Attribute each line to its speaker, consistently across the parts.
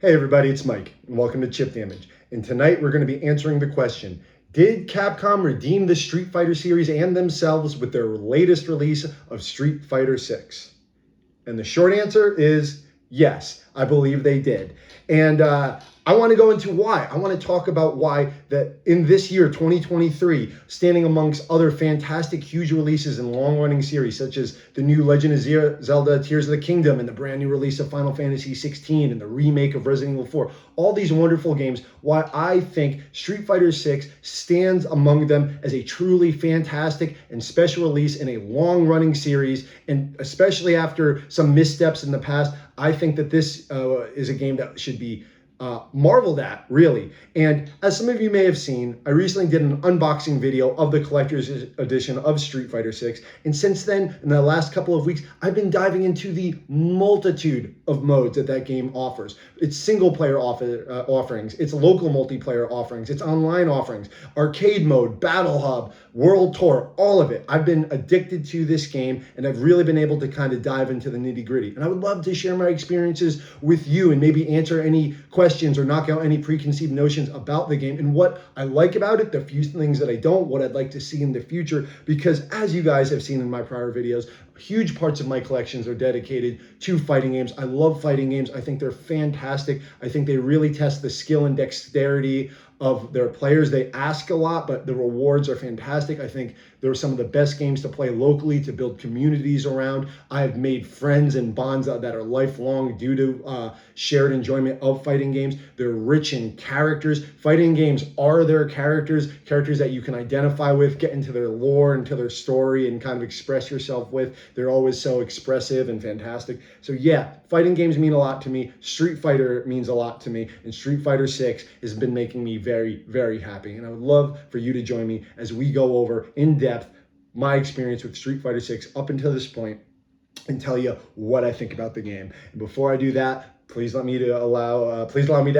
Speaker 1: Hey everybody, it's Mike, and welcome to Chip Damage. And tonight we're going to be answering the question, did Capcom redeem the Street Fighter series and themselves with their latest release of Street Fighter 6? And the short answer is yes, I believe they did. And I want to go into why. I want to talk about why that in this year, 2023, standing amongst other fantastic, huge releases and long-running series, such as the new Legend of Zelda Tears of the Kingdom and the brand new release of Final Fantasy 16 and the remake of Resident Evil 4, all these wonderful games, why I think Street Fighter 6 stands among them as a truly fantastic and special release in a long-running series, and especially after some missteps in the past, I think that this is a game that should be marveled at, really. And as some of you may have seen, I recently did an unboxing video of the collector's edition of Street Fighter 6. And since then, in the last couple of weeks, I've been diving into the multitude of modes that that game offers. It's single player offerings, it's local multiplayer offerings, it's online offerings, arcade mode, battle hub, world tour, all of it. I've been addicted to this game, and I've really been able to kind of dive into the nitty gritty. And I would love to share my experiences with you and maybe answer any questions or knock out any preconceived notions about the game and what I like about it, the few things that I don't, what I'd like to see in the future, because as you guys have seen in my prior videos, huge parts of my collections are dedicated to fighting games. I love fighting games. I think they're fantastic. I think they really test the skill and dexterity of their players. They ask a lot, but the rewards are fantastic. I think they're some of the best games to play locally, to build communities around. I have made friends and bonds that are lifelong due to shared enjoyment of fighting games. They're rich in characters. Fighting games are their characters that you can identify with, get into their lore, into their story, and kind of express yourself with. They're always so expressive and fantastic. So yeah, fighting games mean a lot to me. Street Fighter means a lot to me, and Street Fighter 6 has been making me very, very happy. And I would love for you to join me as we go over in depth my experience with Street Fighter 6 up until this point and tell you what I think about the game. And before I do that, please allow me to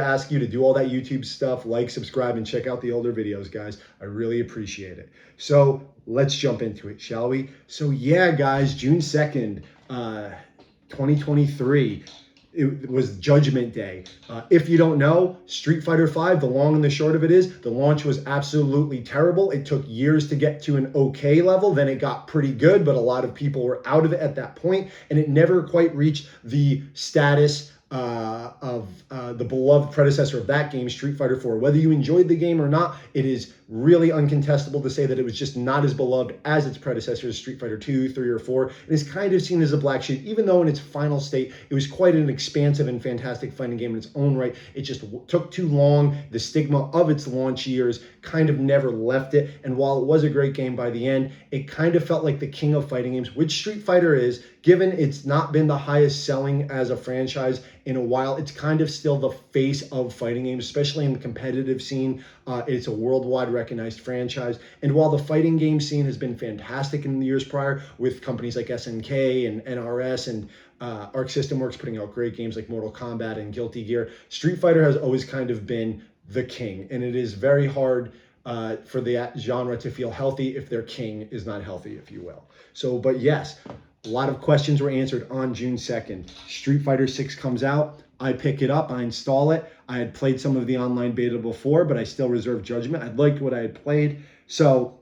Speaker 1: ask you to do all that YouTube stuff, like, subscribe, and check out the older videos, guys. I really appreciate it. So let's jump into it, shall we? So yeah, guys, June 2nd, 2023. It was Judgment Day. If you don't know, Street Fighter V, the long and the short of it is, the launch was absolutely terrible. It took years to get to an okay level. Then it got pretty good, but a lot of people were out of it at that point, and it never quite reached the status of the beloved predecessor of that game, Street Fighter 4. Whether you enjoyed the game or not, it is really uncontestable to say that it was just not as beloved as its predecessors, Street Fighter 2, 3, or 4. And is kind of seen as a black sheep, even though in its final state, it was quite an expansive and fantastic fighting game in its own right. It just took too long. The stigma of its launch years kind of never left it. And while it was a great game by the end, it kind of felt like the king of fighting games, which Street Fighter is, given it's not been the highest selling as a franchise in a while. It's kind of still the face of fighting games, especially in the competitive scene. It's a worldwide recognized franchise. And while the fighting game scene has been fantastic in the years prior with companies like SNK and NRS and Arc System Works putting out great games like Mortal Kombat and Guilty Gear, Street Fighter has always kind of been the king. And it is very hard for the genre to feel healthy if their king is not healthy, if you will. So, but yes, a lot of questions were answered on June 2nd. Street Fighter 6 comes out. I pick it up. I install it. I had played some of the online beta before, but I still reserve judgment. I liked what I had played. So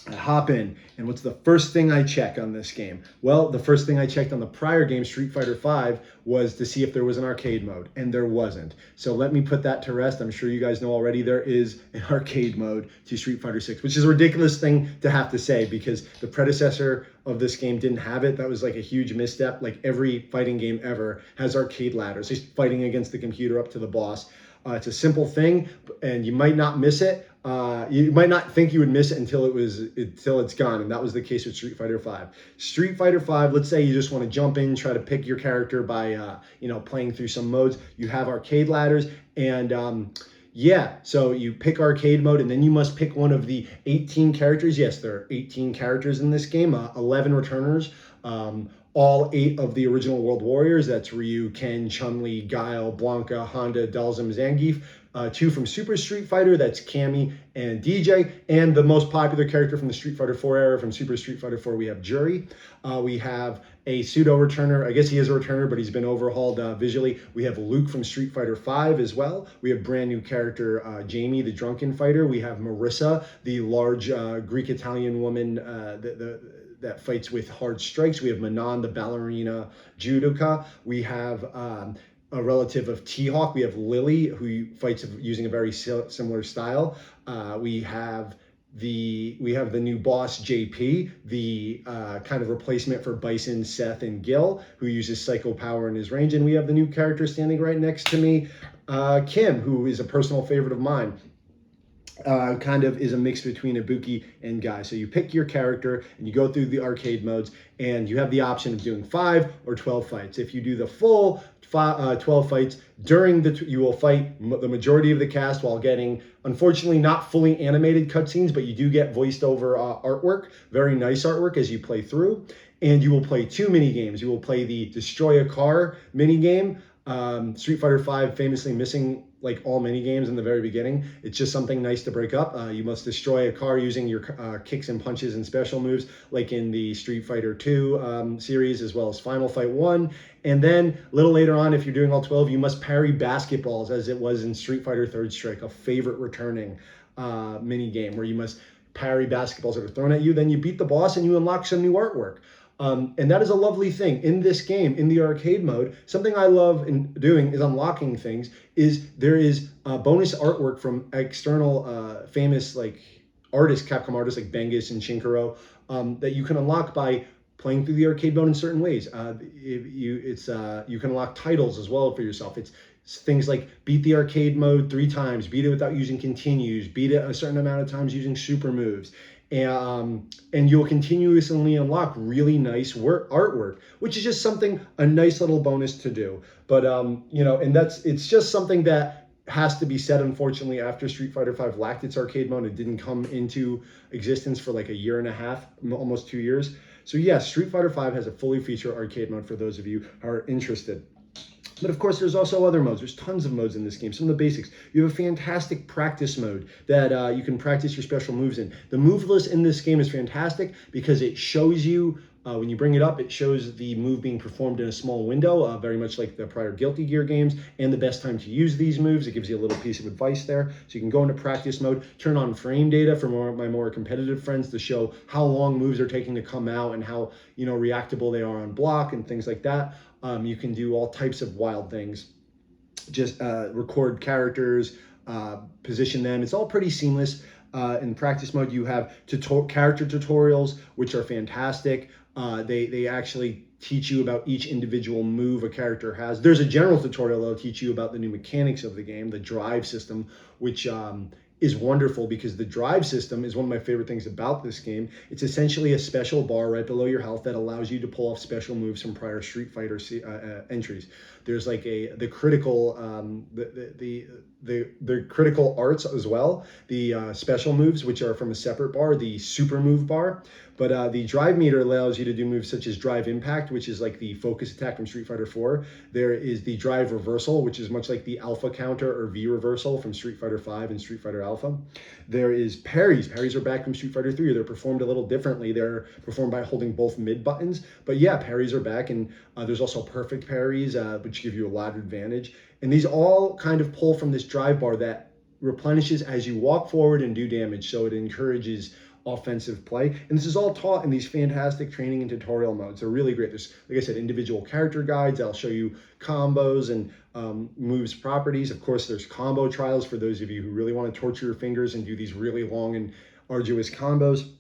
Speaker 1: I hop in, and what's the first thing I check on this game? Well, the first thing I checked on the prior game, Street Fighter V, was to see if there was an arcade mode, and there wasn't. So let me put that to rest. I'm sure you guys know already there is an arcade mode to Street Fighter 6, which is a ridiculous thing to have to say because the predecessor of this game didn't have it. That was like a huge misstep. Like every fighting game ever has arcade ladders. He's fighting against the computer up to the boss. It's a simple thing, and you might not miss it. You might not think you would miss it until it's gone, and that was the case with Street Fighter V. Street Fighter V, let's say you just want to jump in, try to pick your character by playing through some modes. You have arcade ladders, and yeah, so you pick arcade mode, and then you must pick one of the 18 characters. Yes, there are 18 characters in this game, 11 returners. all 8 of the original World Warriors. That's Ryu, Ken, Chun-Li, Guile, Blanka, Honda, Dhalsim, Zangief. 2 from Super Street Fighter, that's Cammy and DJ. And the most popular character from the Street Fighter 4 era, from Super Street Fighter 4, we have Juri. We have a pseudo returner. I guess he is a returner, but he's been overhauled visually. We have Luke from Street Fighter 5 as well. We have brand new character Jamie, the drunken fighter. We have Marissa, the large Greek-Italian woman that fights with hard strikes. We have Manon, the ballerina judoka. We have a relative of T-Hawk. We have Lily, who fights using a very similar style. We have the new boss JP, the kind of replacement for Bison, Seth, and Gil, who uses psycho power in his range. And we have the new character standing right next to me, Kim, who is a personal favorite of mine. Kind of is a mix between Ibuki and Guy. So you pick your character and you go through the arcade modes, and you have the option of doing 5 or 12 fights. If you do the full 12 fights, you will fight the majority of the cast while getting, unfortunately, not fully animated cutscenes, but you do get voiced over artwork, very nice artwork as you play through. And you will play 2 mini games. You will play the Destroy a Car mini game. Street Fighter V famously missing like all mini games in the very beginning. It's just something nice to break up. You must destroy a car using your kicks and punches and special moves, like in the Street Fighter 2 series, as well as Final Fight 1. And then a little later on, if you're doing all 12, you must parry basketballs, as it was in Street Fighter Third Strike, a favorite returning mini game where you must parry basketballs that are thrown at you. Then you beat the boss and you unlock some new artwork. And that is a lovely thing in this game, in the arcade mode. Something I love in doing is unlocking things. There is bonus artwork from external famous like artists, Capcom artists like Bengus and Shinkaro, that you can unlock by playing through the arcade mode in certain ways. You can unlock titles as well for yourself. It's things like beat the arcade mode 3 times, beat it without using continues, beat it a certain amount of times using super moves. And you'll continuously unlock really nice artwork, which is just a nice little bonus to do. But it's just something that has to be said. Unfortunately, after Street Fighter V lacked its arcade mode, it didn't come into existence for like a year and a half, almost 2 years. So yes, Street Fighter V has a fully featured arcade mode for those of you who are interested. But of course, there's also other modes. There's tons of modes in this game. Some of the basics. You have a fantastic practice mode that you can practice your special moves in. The move list in this game is fantastic because it shows you, when you bring it up, it shows the move being performed in a small window, very much like the prior Guilty Gear games, and the best time to use these moves. It gives you a little piece of advice there. So you can go into practice mode, turn on frame data for my more competitive friends to show how long moves are taking to come out and how reactable they are on block and things like that. You can do all types of wild things, just record characters, position them. It's all pretty seamless. In practice mode, you have character tutorials, which are fantastic. They actually teach you about each individual move a character has. There's a general tutorial that'll teach you about the new mechanics of the game, the drive system, which is wonderful because the drive system is one of my favorite things about this game. It's essentially a special bar right below your health that allows you to pull off special moves from prior Street Fighter entries. There's like the critical the critical arts as well, the special moves, which are from a separate bar, the super move bar. But the drive meter allows you to do moves such as drive impact, which is like the focus attack from Street Fighter 4. There is the drive reversal, which is much like the alpha counter or V reversal from Street Fighter 5 and Street Fighter Alpha. There is parries. Parries are back from Street Fighter 3. They're performed a little differently. They're performed by holding both mid buttons. But yeah, parries are back. And there's also perfect parries, which give you a lot of advantage. And these all kind of pull from this drive bar that replenishes as you walk forward and do damage. So it encourages offensive play. And this is all taught in these fantastic training and tutorial modes. They're really great. There's, like I said, individual character guides that'll show you combos and moves properties. Of course, there's combo trials for those of you who really want to torture your fingers and do these really long and arduous combos.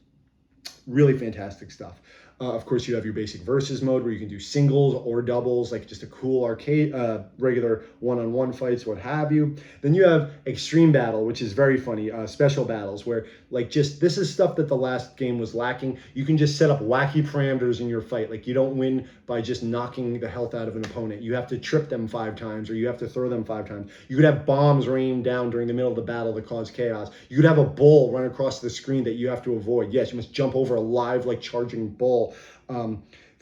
Speaker 1: Really fantastic stuff. Of course, you have your basic versus mode where you can do singles or doubles, like just a cool arcade, regular one-on-one fights, what have you. Then you have extreme battle, which is very funny, special battles, where like this is stuff that the last game was lacking. You can just set up wacky parameters in your fight. Like you don't win by just knocking the health out of an opponent. You have to trip them 5 times, or you have to throw them 5 times. You could have bombs rain down during the middle of the battle that cause chaos. You could have a bull run across the screen that you have to avoid. Yes, you must jump over a live, like charging bull.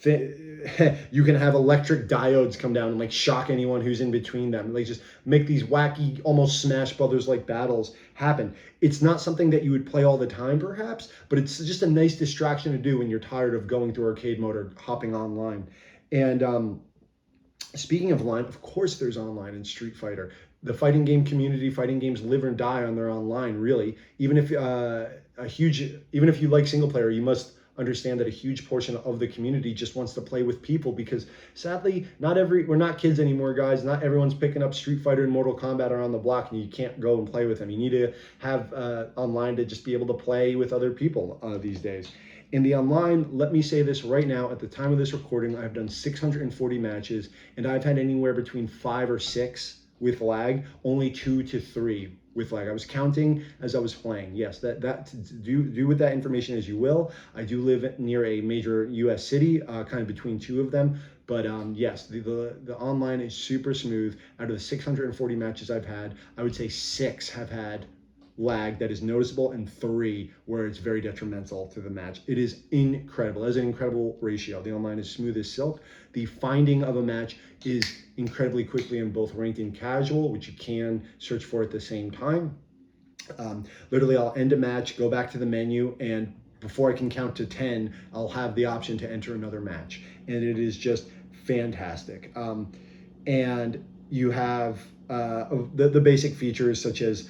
Speaker 1: you can have electric diodes come down and like shock anyone who's in between them. Like just make these wacky, almost Smash Brothers like battles happen. It's not something that you would play all the time, perhaps, but it's just a nice distraction to do when you're tired of going through arcade mode or hopping online. And speaking of line, of course, there's online in Street Fighter. The fighting game community, fighting games live and die on their online. Really, even if even if you like single player, you must understand that a huge portion of the community just wants to play with people because sadly we're not kids anymore, guys. Not everyone's picking up Street Fighter and Mortal Kombat around the block, and you can't go and play with them. You need to have online to just be able to play with other people these days. In the online, let me say this right now, at the time of this recording, I've done 640 matches, and I've had anywhere between 5 or 6 with lag, only 2 to 3 with lag. I was counting as I was playing. Yes, that do with that information as you will. I do live near a major U.S. city, kind of between two of them. But yes, the online is super smooth. Out of the 640 matches I've had, I would say 6 have had lag that is noticeable and 3 where it's very detrimental to the match. It is incredible. That is an incredible ratio. The online is smooth as silk. The finding of a match is incredibly quickly in both ranked and casual, which you can search for at the same time. Literally, I'll end a match, go back to the menu, and before I can count to 10, I'll have the option to enter another match. And it is just fantastic. And you have the basic features such as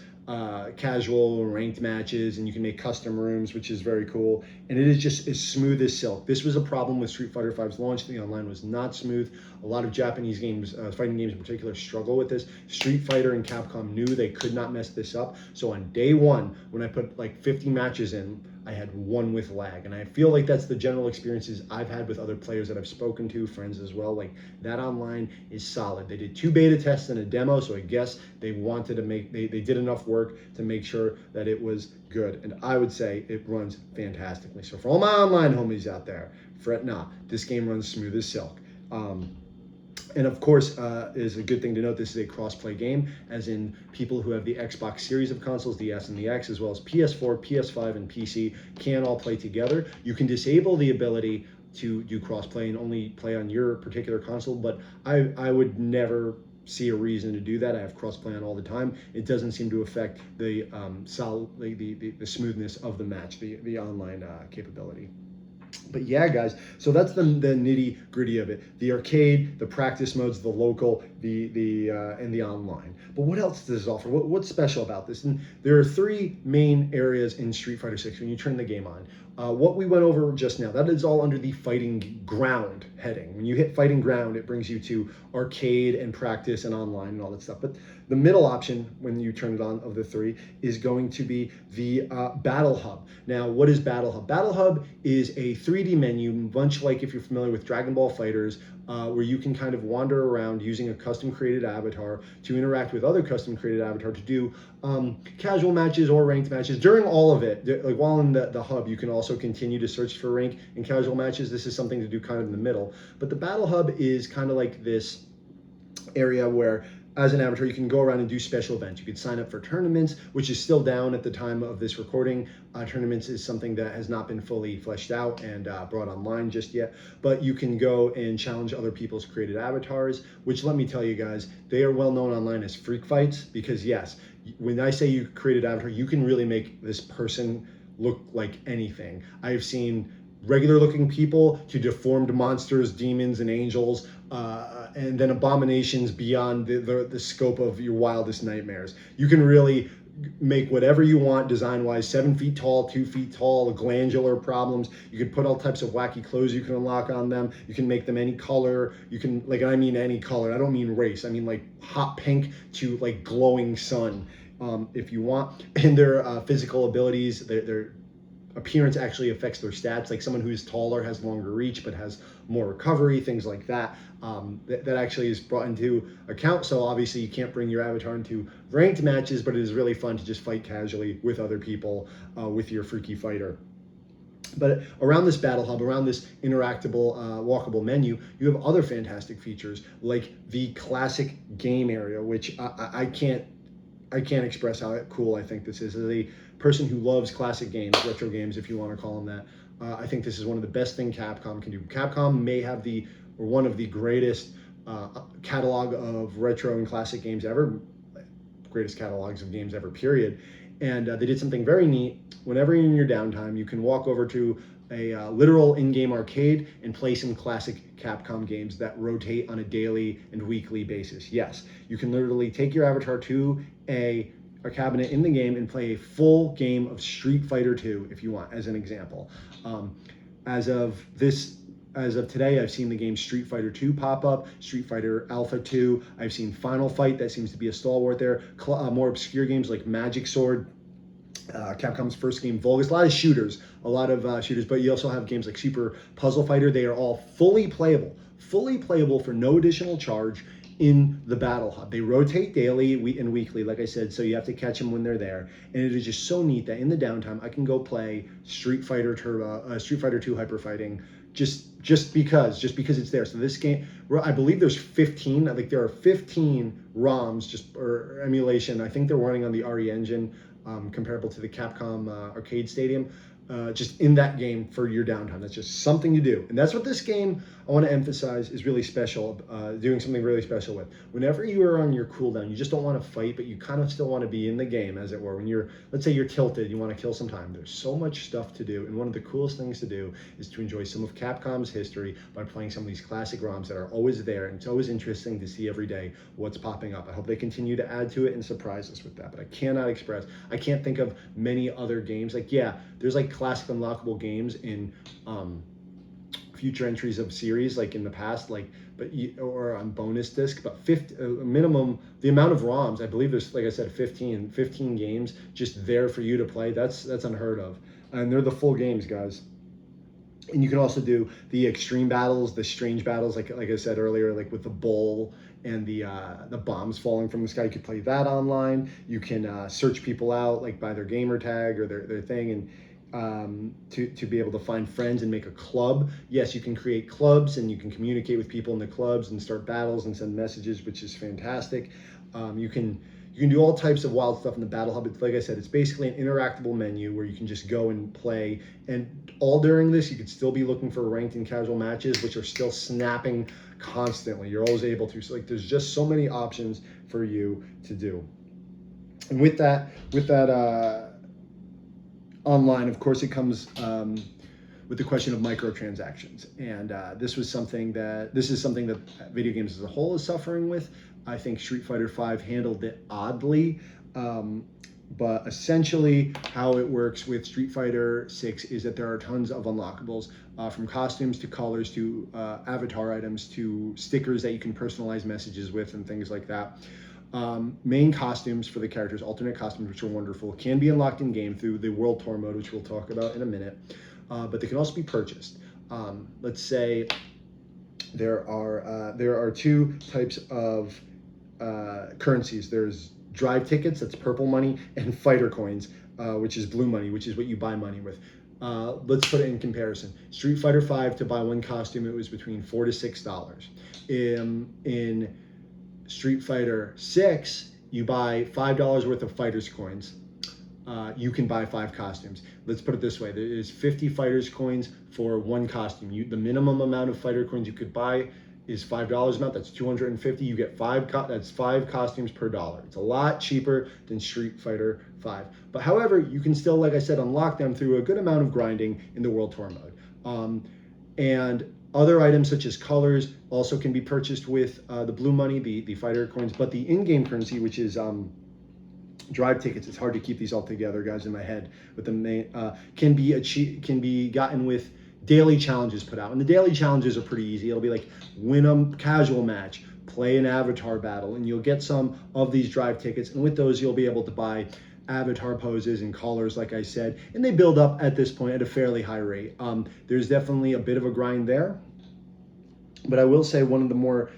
Speaker 1: casual ranked matches, and you can make custom rooms, which is very cool. And it is just as smooth as silk. This was a problem with Street Fighter V's launch. The online was not smooth. A lot of Japanese games, fighting games in particular, struggle with this. Street Fighter and Capcom knew they could not mess this up. So on day one, when I put like 50 matches in, I had 1 with lag. And I feel like that's the general experiences I've had with other players that I've spoken to, friends as well. Like that online is solid. They did 2 beta tests and a demo, so I guess they wanted to they did enough work to make sure that it was good. And I would say it runs fantastically. So for all my online homies out there, fret not. This game runs smooth as silk. And of course, is a good thing to note, this is a cross-play game, as in people who have the Xbox series of consoles, the S and the X, as well as PS4, PS5, and PC can all play together. You can disable the ability to do cross-play and only play on your particular console, but I would never see a reason to do that. I have cross-play on all the time. It doesn't seem to affect the the smoothness of the match, the online capability. But yeah, guys, so that's the nitty gritty of it. The arcade, the practice modes, the local, and the online. But what else does it offer? What's special about this? And there are 3 main areas in Street Fighter 6 when you turn the game on. What we went over just now, that is all under the fighting ground heading. When you hit fighting ground, it brings you to arcade and practice and online and all that stuff. But the middle option, when you turn it on, of the 3, is going to be the Battle Hub. Now, what is Battle Hub? Battle Hub is a 3D menu, much like if you're familiar with Dragon Ball FighterZ, where you can kind of wander around using a custom created avatar to interact with other custom created avatar to do casual matches or ranked matches. During all of it, like while in the hub, you can also continue to search for rank and casual matches. This is something to do kind of in the middle. But the Battle Hub is kind of like this area where, as an avatar, you can go around and do special events. You could sign up for tournaments, which is still down at the time of this recording. Tournaments is something that has not been fully fleshed out and brought online just yet. But you can go and challenge other people's created avatars, which, let me tell you guys, they are well known online as freak fights, because yes, when I say you created avatar, you can really make this person look like anything. I have seen regular looking people to deformed monsters, demons, and angels, and then abominations beyond the scope of your wildest nightmares. You can really make whatever you want design wise. 7 feet tall, 2 feet tall, glandular problems. You can put all types of wacky clothes you can unlock on them. You can make them any color. You can, like, I mean any color. I don't mean race. I mean like hot pink to like glowing sun, if you want. And their physical abilities, their appearance actually affects their stats. Like someone who's taller has longer reach but has more recovery, things like that. That actually is brought into account. So obviously you can't bring your avatar into ranked matches, but it is really fun to just fight casually with other people with your freaky fighter. But around this Battle Hub, around this interactable, walkable menu, you have other fantastic features like the classic game area, which I can't express how cool I think this is. As a person who loves classic games, retro games, if you want to call them that, I think this is one of the best things Capcom can do. Capcom may have one of the greatest catalog of retro and classic games ever, greatest catalogs of games ever, period. And they did something very neat. Whenever you're in your downtime, you can walk over to a literal in-game arcade and play some classic Capcom games that rotate on a daily and weekly basis. Yes, you can literally take your avatar to a cabinet in the game and play a full game of Street Fighter 2 if you want, as an example. As of today, I've seen the game Street Fighter 2 pop up, Street Fighter Alpha 2. I've seen Final Fight, that seems to be a stalwart there. More obscure games like Magic Sword, Capcom's first game, Vulgus. A lot of shooters, but you also have games like Super Puzzle Fighter. They are all fully playable for no additional charge in the Battle Hub. They rotate daily and weekly, like I said, so you have to catch them when they're there. And it is just so neat that in the downtime, I can go play Street Fighter 2 Hyper Fighting just because it's there. So this game, I believe there's 15. I think there are 15 ROMs or emulation. I think they're running on the RE engine, comparable to the Capcom Arcade Stadium. Just in that game for your downtime. That's just something to do. And that's what this game, I want to emphasize, is really special, doing something really special with. Whenever you are on your cooldown, you just don't want to fight, but you kind of still want to be in the game, as it were. When let's say you're tilted, you want to kill some time. There's so much stuff to do. And one of the coolest things to do is to enjoy some of Capcom's history by playing some of these classic ROMs that are always there. And it's always interesting to see every day what's popping up. I hope they continue to add to it and surprise us with that. But I can't think of many other games. There's like classic unlockable games in future entries of series, like in the past, or on bonus disc, but minimum, the amount of ROMs, I believe there's, like I said, 15 games just there for you to play. That's unheard of. And they're the full games, guys. And you can also do the extreme battles, the strange battles, like I said earlier, like with the bull and the bombs falling from the sky. You could play that online. You can search people out, like by their gamer tag or their thing, and to be able to find friends and make a club. Yes, you can create clubs and you can communicate with people in the clubs and start battles and send messages, which is fantastic. You can do all types of wild stuff in the Battle Hub. It's, like I said, it's basically an interactable menu where you can just go and play. And all during this, you could still be looking for ranked and casual matches, which are still snapping constantly. You're always able to. So there's just so many options for you to do. And with that online, of course, it comes with the question of microtransactions, and this is something that video games as a whole is suffering with. I think Street Fighter V handled it oddly, but essentially how it works with Street Fighter 6 is that there are tons of unlockables, from costumes to colors to avatar items to stickers that you can personalize messages with and things like that. Main costumes for the characters, alternate costumes, which are wonderful, can be unlocked in game through the World Tour mode, which we'll talk about in a minute, but they can also be purchased. Let's say there are two types of currencies. There's drive tickets, that's purple money, and fighter coins, which is blue money, which is what you buy money with. Let's put it in comparison. Street Fighter V, to buy one costume, it was between $4 to $6. In Street Fighter 6, you buy $5 worth of fighters coins. You can buy 5 costumes. Let's put it this way: there is 50 fighters coins for one costume. The minimum amount of fighter coins you could buy is $5 amount. That's 250. You get 5 costumes per dollar. It's a lot cheaper than Street Fighter 5. But however, you can still, like I said, unlock them through a good amount of grinding in the World Tour mode. And other items such as colors also can be purchased with the blue money, the fighter coins, but the in-game currency, which is drive tickets. It's hard to keep these all together, guys, in my head. But can be gotten with daily challenges put out, and the daily challenges are pretty easy. It'll be like win a casual match, play an avatar battle, and you'll get some of these drive tickets. And with those, you'll be able to buy avatar poses and colors, like I said, and they build up at this point at a fairly high rate. There's definitely a bit of a grind there, but I will say one of the more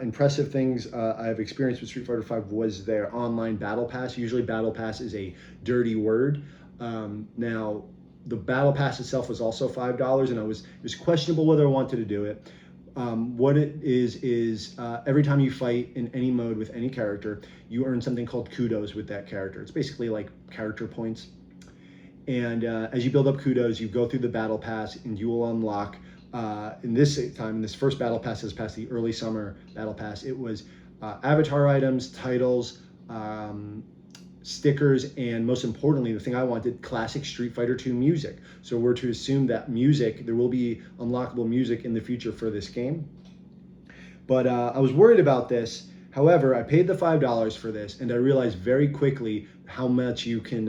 Speaker 1: impressive things I've experienced with Street Fighter V was their online battle pass. Usually battle pass is a dirty word. Now the battle pass itself was also $5, and it was questionable whether I wanted to do it. What it is every time you fight in any mode with any character, you earn something called kudos with that character. It's basically like character points. And as you build up kudos, you go through the battle pass, and you will unlock. In this first battle pass is past the early summer battle pass. It was avatar items, titles, stickers, and most importantly, the thing I wanted, classic Street Fighter II music. So we're to assume that there will be unlockable music in the future for this game. But I was worried about this. However, I paid the $5 for this, and I realized very quickly how much you can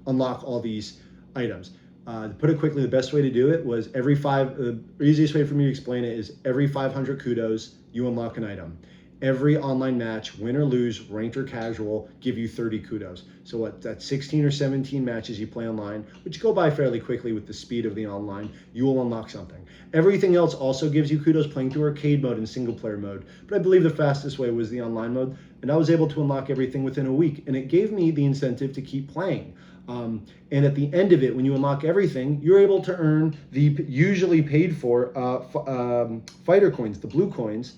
Speaker 1: unlock all these items. To put it quickly, the best way to do it was the easiest way for me to explain it is every 500 kudos, you unlock an item. Every online match, win or lose, ranked or casual, give you 30 kudos. So that's 16 or 17 matches you play online, which go by fairly quickly with the speed of the online, you will unlock something. Everything else also gives you kudos playing through arcade mode and single player mode, but I believe the fastest way was the online mode, and I was able to unlock everything within a week, and it gave me the incentive to keep playing. And at the end of it, when you unlock everything, you're able to earn the usually paid for fighter coins, the blue coins,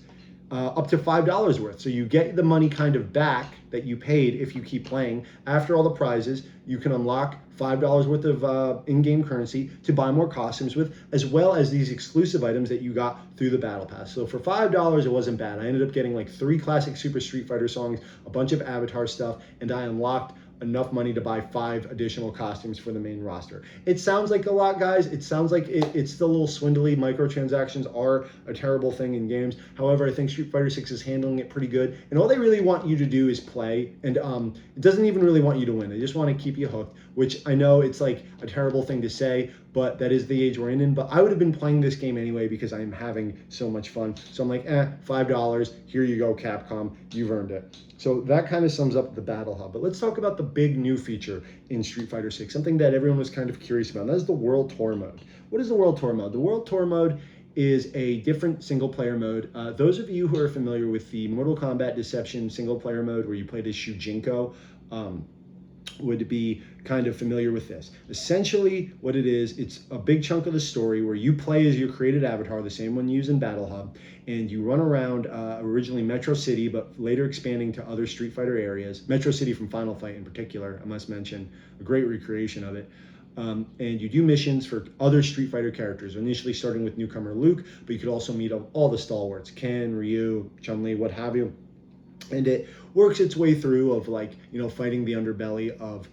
Speaker 1: up to $5 worth. So you get the money kind of back that you paid if you keep playing. After all the prizes, you can unlock $5 worth of in-game currency to buy more costumes with, as well as these exclusive items that you got through the battle pass. So for $5, it wasn't bad. I ended up getting like 3 classic Super Street Fighter songs, a bunch of avatar stuff, and I unlocked enough money to buy 5 additional costumes for the main roster. It sounds like a lot, guys. It sounds like it's still a little swindly. Microtransactions are a terrible thing in games. However, I think Street Fighter 6 is handling it pretty good. And all they really want you to do is play. And it doesn't even really want you to win. They just want to keep you hooked, which I know it's like a terrible thing to say, but that is the age we're in. But I would have been playing this game anyway because I'm having so much fun. So I'm like, $5. Here you go, Capcom. You've earned it. So that kind of sums up the Battle Hub. But let's talk about the big new feature in Street Fighter 6, something that everyone was kind of curious about. And that is the World Tour mode. What is the World Tour mode? The World Tour mode is a different single player mode. Those of you who are familiar with the Mortal Kombat Deception single player mode where you played as Shujinko, would be kind of familiar with this. Essentially, what it is, it's a big chunk of the story where you play as your created avatar, the same one used in Battle Hub, and you run around originally Metro City, but later expanding to other Street Fighter areas. Metro City from Final Fight in particular, I must mention, a great recreation of it. And you do missions for other Street Fighter characters, initially starting with newcomer Luke, but you could also meet all the stalwarts, Ken, Ryu, Chun-Li, what have you. And it works its way through of fighting the underbelly of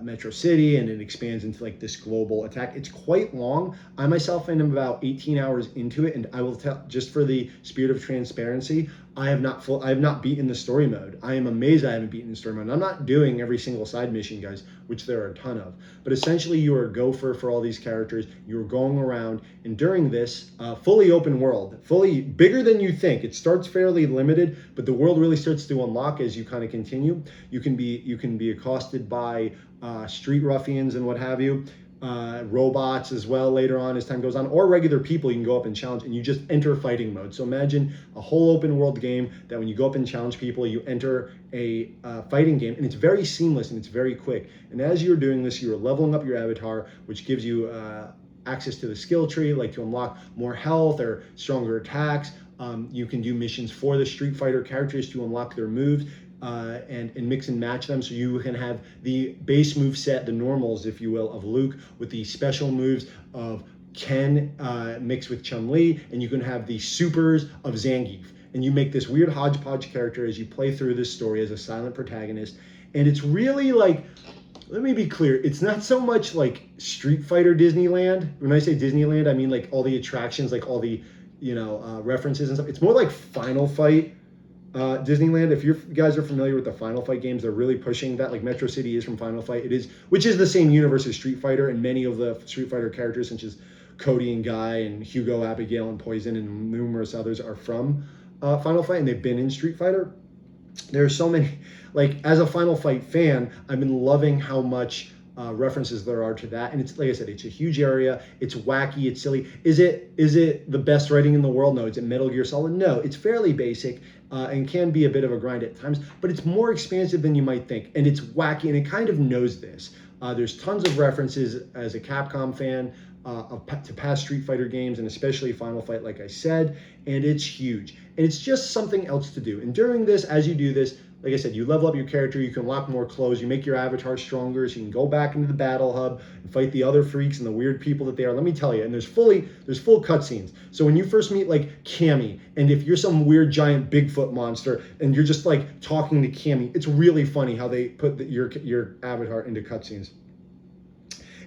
Speaker 1: Metro City, and it expands into like this global attack. It's quite long. I myself am about 18 hours into it, and I will tell, just for the spirit of transparency, I have not beaten the story mode. I am amazed I haven't beaten the story mode. And I'm not doing every single side mission, guys, which there are a ton of. But essentially, you are a gopher for all these characters. You're going around, and during this fully open world, fully bigger than you think. It starts fairly limited, but the world really starts to unlock as you kind of continue. You can be accosted by street ruffians and what have you. Robots as well later on as time goes on, or regular people you can go up and challenge, and you just enter fighting mode. So imagine a whole open world game that when you go up and challenge people, you enter a fighting game, and it's very seamless and it's very quick. And as you're doing this, you're leveling up your avatar, which gives you access to the skill tree, like to unlock more health or stronger attacks. You can do missions for the Street Fighter characters to unlock their moves. And mix and match them, so you can have the base move set, the normals, if you will, of Luke, with the special moves of Ken mixed with Chun-Li, and you can have the supers of Zangief. And you make this weird hodgepodge character as you play through this story as a silent protagonist. And it's really like, let me be clear, it's not so much like Street Fighter Disneyland. When I say Disneyland, I mean like all the attractions, like all the references and stuff. It's more like Final Fight Disneyland. If you guys are familiar with the Final Fight games, they're really pushing that, like Metro City is from Final Fight. Which is the same universe as Street Fighter, and many of the Street Fighter characters, such as Cody and Guy and Hugo, Abigail, and Poison, and numerous others are from Final Fight, and they've been in Street Fighter. There are so many, like as a Final Fight fan, I've been loving how much references there are to that, and it's like I said, it's a huge area. It's wacky, it's silly. Is it the best writing in the world? No. Is it Metal Gear Solid? No. It's fairly basic and can be a bit of a grind at times, but it's more expansive than you might think, and it's wacky, and it kind of knows this. There's tons of references as a Capcom fan to past Street Fighter games, and especially Final Fight, like I said, and it's huge. And it's just something else to do. And during this, as you do this, like I said, you level up your character, you can unlock more clothes, you make your avatar stronger, so you can go back into the battle hub and fight the other freaks and the weird people that they are. Let me tell you, and there's full cutscenes. So when you first meet like Cammy, and if you're some weird giant Bigfoot monster and you're just like talking to Cammy, it's really funny how they put your avatar into cutscenes.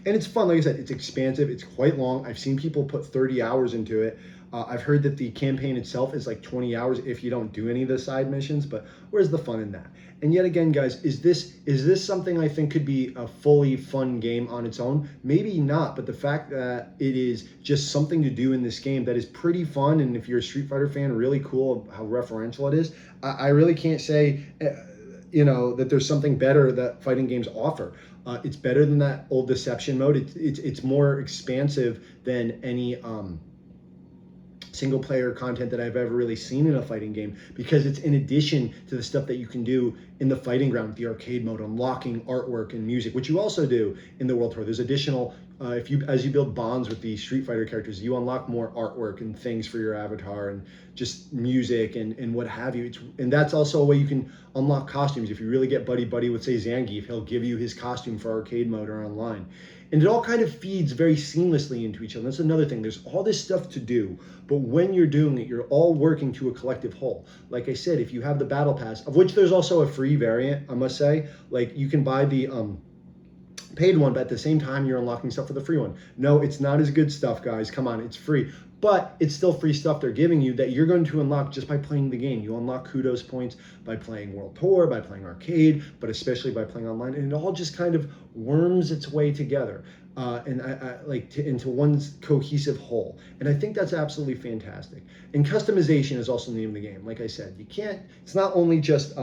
Speaker 1: And it's fun. Like I said, it's expansive. It's quite long. I've seen people put 30 hours into it. I've heard that the campaign itself is like 20 hours if you don't do any of the side missions, but where's the fun in that? And yet again, guys, is this something I think could be a fully fun game on its own? Maybe not, but the fact that it is just something to do in this game that is pretty fun, and if you're a Street Fighter fan, really cool how referential it is. I really can't say, that there's something better that fighting games offer. It's better than that old Deception mode. It's more expansive than any single player content that I've ever really seen in a fighting game, because it's in addition to the stuff that you can do in the fighting ground, the arcade mode, unlocking artwork and music, which you also do in the World Tour. There's additional, as you build bonds with the Street Fighter characters, you unlock more artwork and things for your avatar and just music and what have you. And that's also a way you can unlock costumes. If you really get buddy with, say, Zangief, he'll give you his costume for arcade mode or online. And it all kind of feeds very seamlessly into each other. That's another thing. There's all this stuff to do, but when you're doing it, you're all working to a collective whole. Like I said, if you have the Battle Pass, of which there's also a free variant, I must say, like you can buy the paid one, but at the same time, you're unlocking stuff for the free one. No, it's not as good stuff, guys. Come on, it's free. But it's still free stuff they're giving you that you're going to unlock just by playing the game. You unlock kudos points by playing World Tour, by playing arcade, but especially by playing online. And it all just kind of worms its way together into one cohesive whole. And I think that's absolutely fantastic. And customization is also the name of the game. Like I said, it's not only just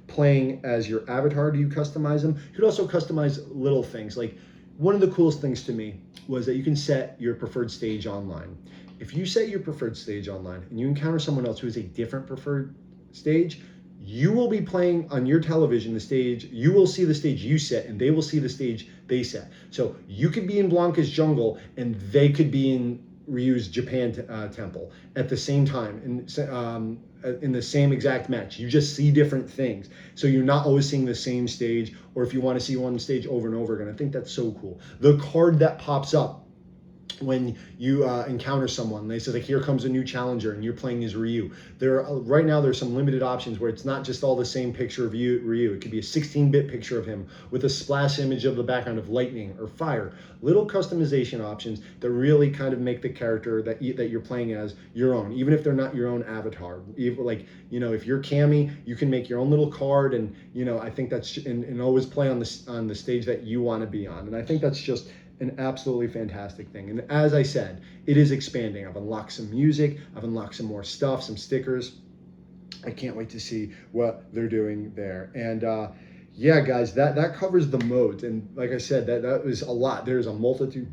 Speaker 1: playing as your avatar. Do you customize them? You could also customize little things. Like one of the coolest things to me was that you can set your preferred stage online. If you set your preferred stage online and you encounter someone else who has a different preferred stage, you will be playing on your television the stage. You will see the stage you set, and they will see the stage they set. So you could be in Blanca's jungle, and they could be in Ryu's Japan temple at the same time, in the same exact match. You just see different things. So you're not always seeing the same stage, or if you want to see one stage over and over again. I think that's so cool. The card that pops up when you encounter someone, they say like, here comes a new challenger and you're playing as Ryu. Right now there's some limited options where it's not just all the same picture of Ryu. It could be a 16-bit picture of him with a splash image of the background of lightning or fire. Little customization options that really kind of make the character that you're playing as your own, even if they're not your own avatar. Like, if you're Cammy, you can make your own little card, and I think that's and always play on the stage that you want to be on. And I think that's just an absolutely fantastic thing. And as I said, it is expanding. I've unlocked some music, I've unlocked some more stuff, some stickers. I can't wait to see what they're doing there. And yeah, guys, that covers the modes. And like I said, that was a lot. There's a multitude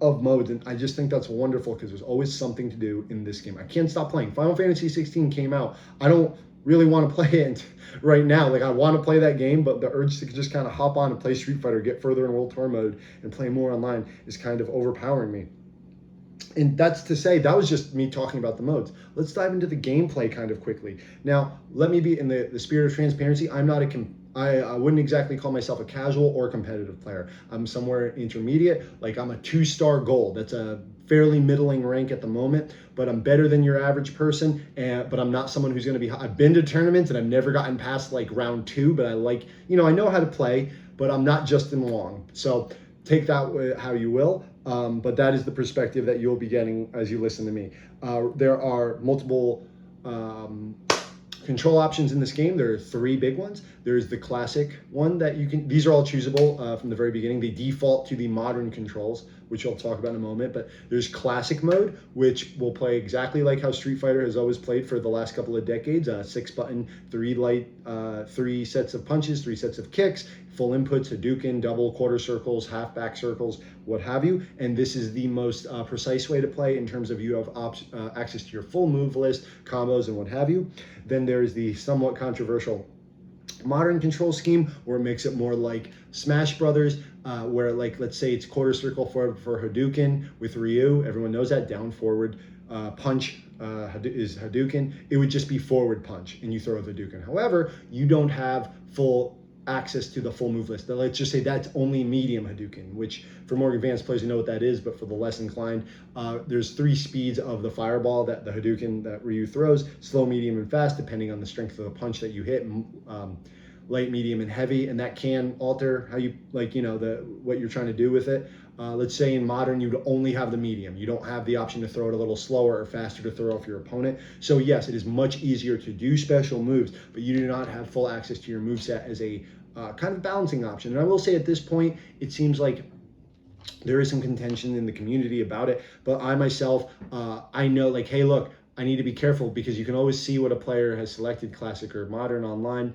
Speaker 1: of modes, and I just think that's wonderful because there's always something to do in this game. I can't stop playing. Final Fantasy 16 came out. I don't really want to play it right now. Like, I want to play that game, but the urge to just kind of hop on and play Street Fighter, get further in World Tour mode and play more online is kind of overpowering me. And that's to say, that was just me talking about the modes. Let's dive into the gameplay kind of quickly. Now, let me be in the spirit of transparency. I wouldn't exactly call myself a casual or competitive player. I'm somewhere intermediate. Like, I'm a 2-star gold. That's a fairly middling rank at the moment, but I'm better than your average person. But I'm not someone who's going to be. I've been to tournaments and I've never gotten past like round 2, but I know how to play, but I'm not Justin Long. So take that how you will. But that is the perspective that you'll be getting as you listen to me. There are multiple control options in this game. There are 3 big ones. There's the classic one that these are all choosable from the very beginning. They default to the modern controls, which I'll talk about in a moment. But there's classic mode, which will play exactly like how Street Fighter has always played for the last couple of decades. 6-button, 3 sets of punches, 3 sets of kicks, full inputs, Hadouken, double quarter circles, half back circles, what have you. And this is the most precise way to play in terms of you have access to your full move list, combos, and what have you. Then there's the somewhat controversial modern control scheme, where it makes it more like Smash Brothers, where, like, let's say it's quarter circle for Hadouken with Ryu. Everyone knows that. Down, forward, punch, is Hadouken, it would just be forward punch and you throw the Hadouken. However, you don't have full access to the full move list. Let's just say that's only medium Hadouken, which for more advanced players, you know what that is, but for the less inclined, there's 3 speeds of the fireball that the Hadouken that Ryu throws: slow, medium, and fast, depending on the strength of the punch that you hit. Light, medium, and heavy, and that can alter how you what you're trying to do with it. Let's say in modern you'd only have the medium. You don't have the option to throw it a little slower or faster to throw off your opponent. So yes, it is much easier to do special moves, but you do not have full access to your moveset as a kind of balancing option. And I will say at this point, it seems like there is some contention in the community about it, but I myself, I know, like, hey, look, I need to be careful because you can always see what a player has selected, classic or modern, online.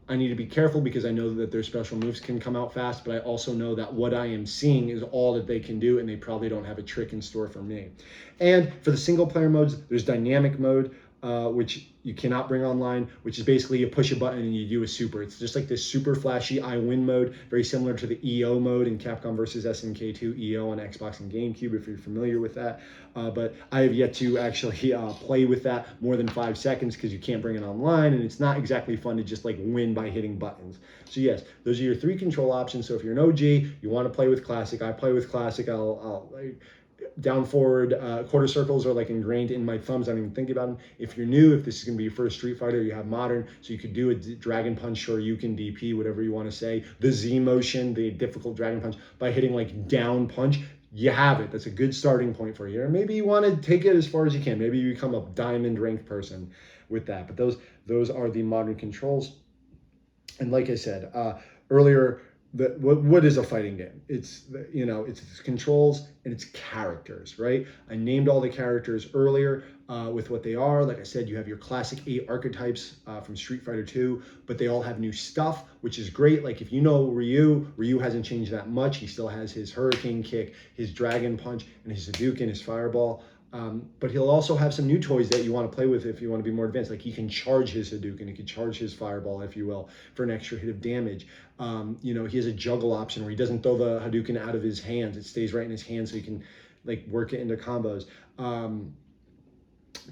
Speaker 1: I need to be careful because I know that their special moves can come out fast, but I also know that what I am seeing is all that they can do, and they probably don't have a trick in store for me. And for the single player modes, there's dynamic mode, which you cannot bring online, which is basically you push a button and you do a super. It's just like this super flashy I win mode, very similar to the EO mode in Capcom vs. SNK 2 EO on Xbox and GameCube, if you're familiar with that. But I have yet to actually play with that more than 5 seconds because you can't bring it online, and it's not exactly fun to just like win by hitting buttons. So yes, those are your 3 control options. So if you're an OG, you want to play with Classic, I play with Classic. I'll down forward quarter circles are like ingrained in my thumbs. I don't even think about them. If you're new, if this is going to be your first Street Fighter, you have modern, so you could do a dragon punch, or you can DP, whatever you want to say. The Z motion, the difficult dragon punch, by hitting like down punch, you have it. That's a good starting point for you. Or maybe you want to take it as far as you can. Maybe you become a diamond ranked person with that. But those are the modern controls. And like I said earlier, what is a fighting game? It's it's controls and it's characters, right? I named all the characters earlier with what they are. Like I said, you have your classic 8 archetypes from Street Fighter 2, but they all have new stuff, which is great. Like if you know Ryu hasn't changed that much. He still has his Hurricane Kick, his Dragon Punch, and his Hadouken, his Fireball. But he'll also have some new toys that you want to play with if you want to be more advanced. Like he can charge his Hadouken, he can charge his Fireball, if you will, for an extra hit of damage. He has a juggle option where he doesn't throw the Hadouken out of his hands. It stays right in his hand so he can like work it into combos.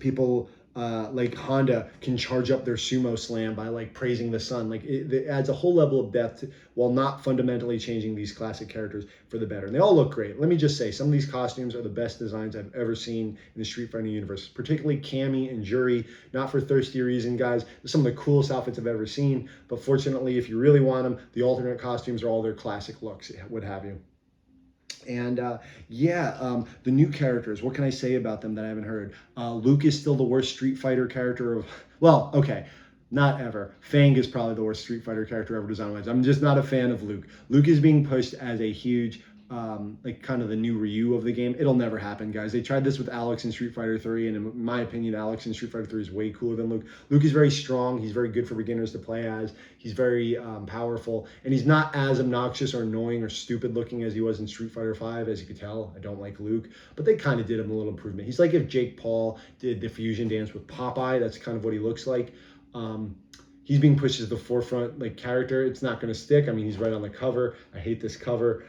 Speaker 1: People like Honda can charge up their sumo slam by like praising the sun. Like it adds a whole level of depth while not fundamentally changing these classic characters for the better. And they all look great. Let me just say, some of these costumes are the best designs I've ever seen in the Street Fighter universe, particularly Cammy and Juri. Not for thirsty reason, guys. They're some of the coolest outfits I've ever seen. But fortunately, if you really want them, the alternate costumes are all their classic looks, what have you. And the new characters, what can I say about them that I haven't heard? Luke is still the worst Street Fighter character of, well, okay, not ever. Fang is probably the worst Street Fighter character ever designed. I'm just not a fan of Luke. Luke is being pushed as a huge, like kind of the new Ryu of the game. It'll never happen, guys. They tried this with Alex in Street Fighter 3, and in my opinion, Alex in Street Fighter 3 is way cooler than Luke. Luke is very strong. He's very good for beginners to play as. He's very powerful, and he's not as obnoxious or annoying or stupid looking as he was in Street Fighter 5, as you could tell. I don't like Luke, but they kind of did him a little improvement. He's like if Jake Paul did the fusion dance with Popeye. That's kind of what he looks like. He's being pushed as the forefront like character. It's not going to stick. I mean, he's right on the cover. I hate this cover.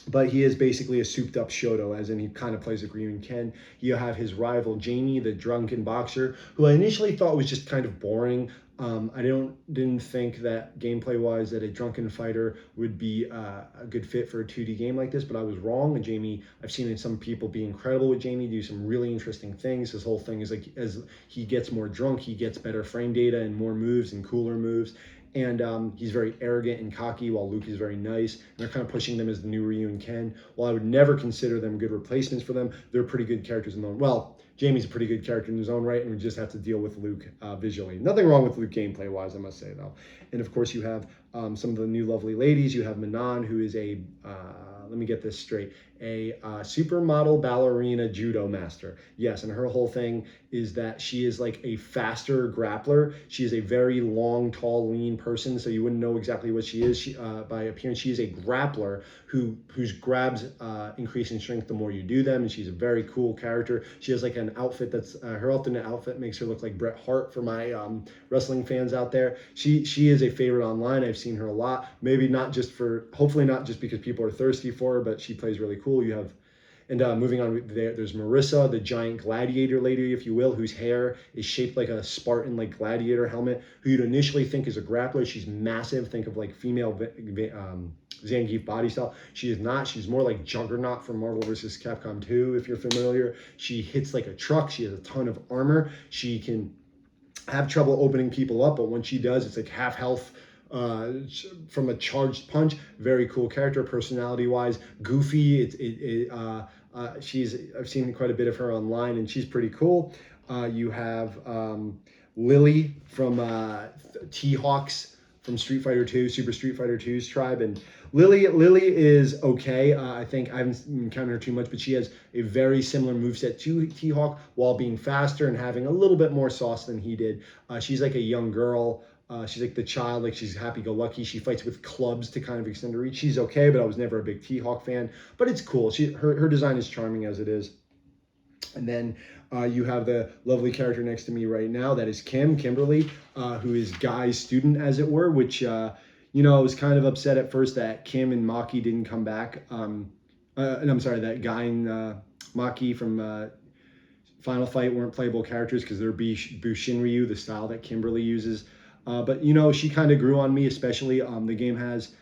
Speaker 1: But he is basically a souped up Shoto, as in he kind of plays like Ryu and Ken. You have his rival Jamie, the drunken boxer, who I initially thought was just kind of boring. I didn't think that gameplay wise that a drunken fighter would be a good fit for a 2D game like this, but I was wrong. And Jamie, I've seen some people be incredible with Jamie, do some really interesting things. His whole thing is like as he gets more drunk, he gets better frame data and more moves and cooler moves. And he's very arrogant and cocky, while Luke is very nice. And they're kind of pushing them as the new Ryu and Ken. While I would never consider them good replacements for them, they're pretty good characters in their own. Well, Jamie's a pretty good character in his own right, and we just have to deal with Luke visually. Nothing wrong with Luke gameplay-wise, I must say, though. And of course, you have some of the new lovely ladies. You have Manon, who is a let me get this straight, a supermodel ballerina judo master. Yes, and her whole thing is that she is like a faster grappler. She is a very long, tall, lean person, so you wouldn't know exactly what she is. By appearance, she is a grappler whose grabs increase in strength the more you do them, and she's a very cool character. She has like an outfit that's, her alternate outfit makes her look like Bret Hart for my wrestling fans out there. She is a favorite online. I've seen her a lot. Maybe not just hopefully not just because people are thirsty for her, but she plays really cool. You have And moving on, there's Marissa, the giant gladiator lady, if you will, whose hair is shaped like a Spartan, like gladiator helmet, who you'd initially think is a grappler. She's massive. Think of like female Zangief body style. She is not. She's more like Juggernaut from Marvel vs. Capcom 2, if you're familiar. She hits like a truck. She has a ton of armor. She can have trouble opening people up, but when she does, it's like half health from a charged punch. Very cool character, personality wise. Goofy. I've seen quite a bit of her online, and she's pretty cool. You have Lily from T-Hawks from Street Fighter 2, Super Street Fighter 2's tribe, and Lily is okay. I think I haven't encountered her too much, but she has a very similar moveset to T-Hawk while being faster and having a little bit more sauce than he did. She's like a young girl. She's like the child, like she's happy-go-lucky. She fights with clubs to kind of extend her reach. She's okay, but I was never a big T-Hawk fan. But it's cool. Her design is charming as it is. And then you have the lovely character next to me right now. That is Kimberly, who is Guy's student, as it were, which, I was kind of upset at first that Kim and Maki didn't come back. And I'm sorry, that Guy and Maki from Final Fight weren't playable characters because they're Bushinryu, the style that Kimberly uses. But she kind of grew on me, especially the game has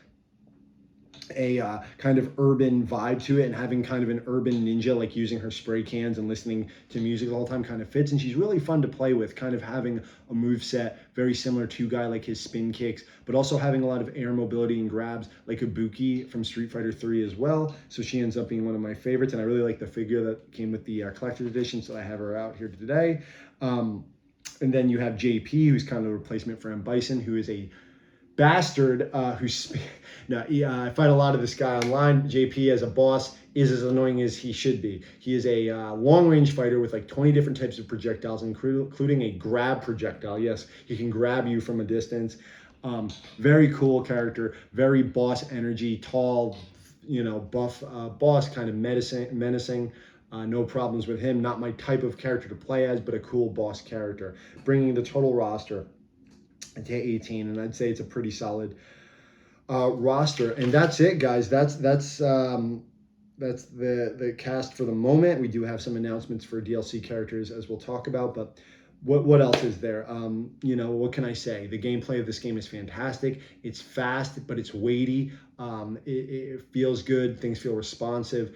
Speaker 1: a kind of urban vibe to it, and having kind of an urban ninja, like using her spray cans and listening to music all the time, kind of fits. And she's really fun to play with, kind of having a move set very similar to Guy, like his spin kicks, but also having a lot of air mobility and grabs like Ibuki from Street Fighter 3 as well. So she ends up being one of my favorites, and I really like the figure that came with the collector's edition, so I have her out here today. And then you have JP, who's kind of a replacement for M. Bison, who is a bastard I fight a lot of this guy online. JP as a boss is as annoying as he should be. He is a long-range fighter with like 20 different types of projectiles, including a grab projectile. Yes, he can grab you from a distance. Very cool character, very boss energy, tall, buff boss, kind of menacing. No problems with him. Not my type of character to play as, but a cool boss character. Bringing the total roster to 18, and I'd say it's a pretty solid roster. And that's it, guys. That's the cast for the moment. We do have some announcements for DLC characters, as we'll talk about, but what else is there? What can I say? The gameplay of this game is fantastic. It's fast, but it's weighty. It feels good. Things feel responsive.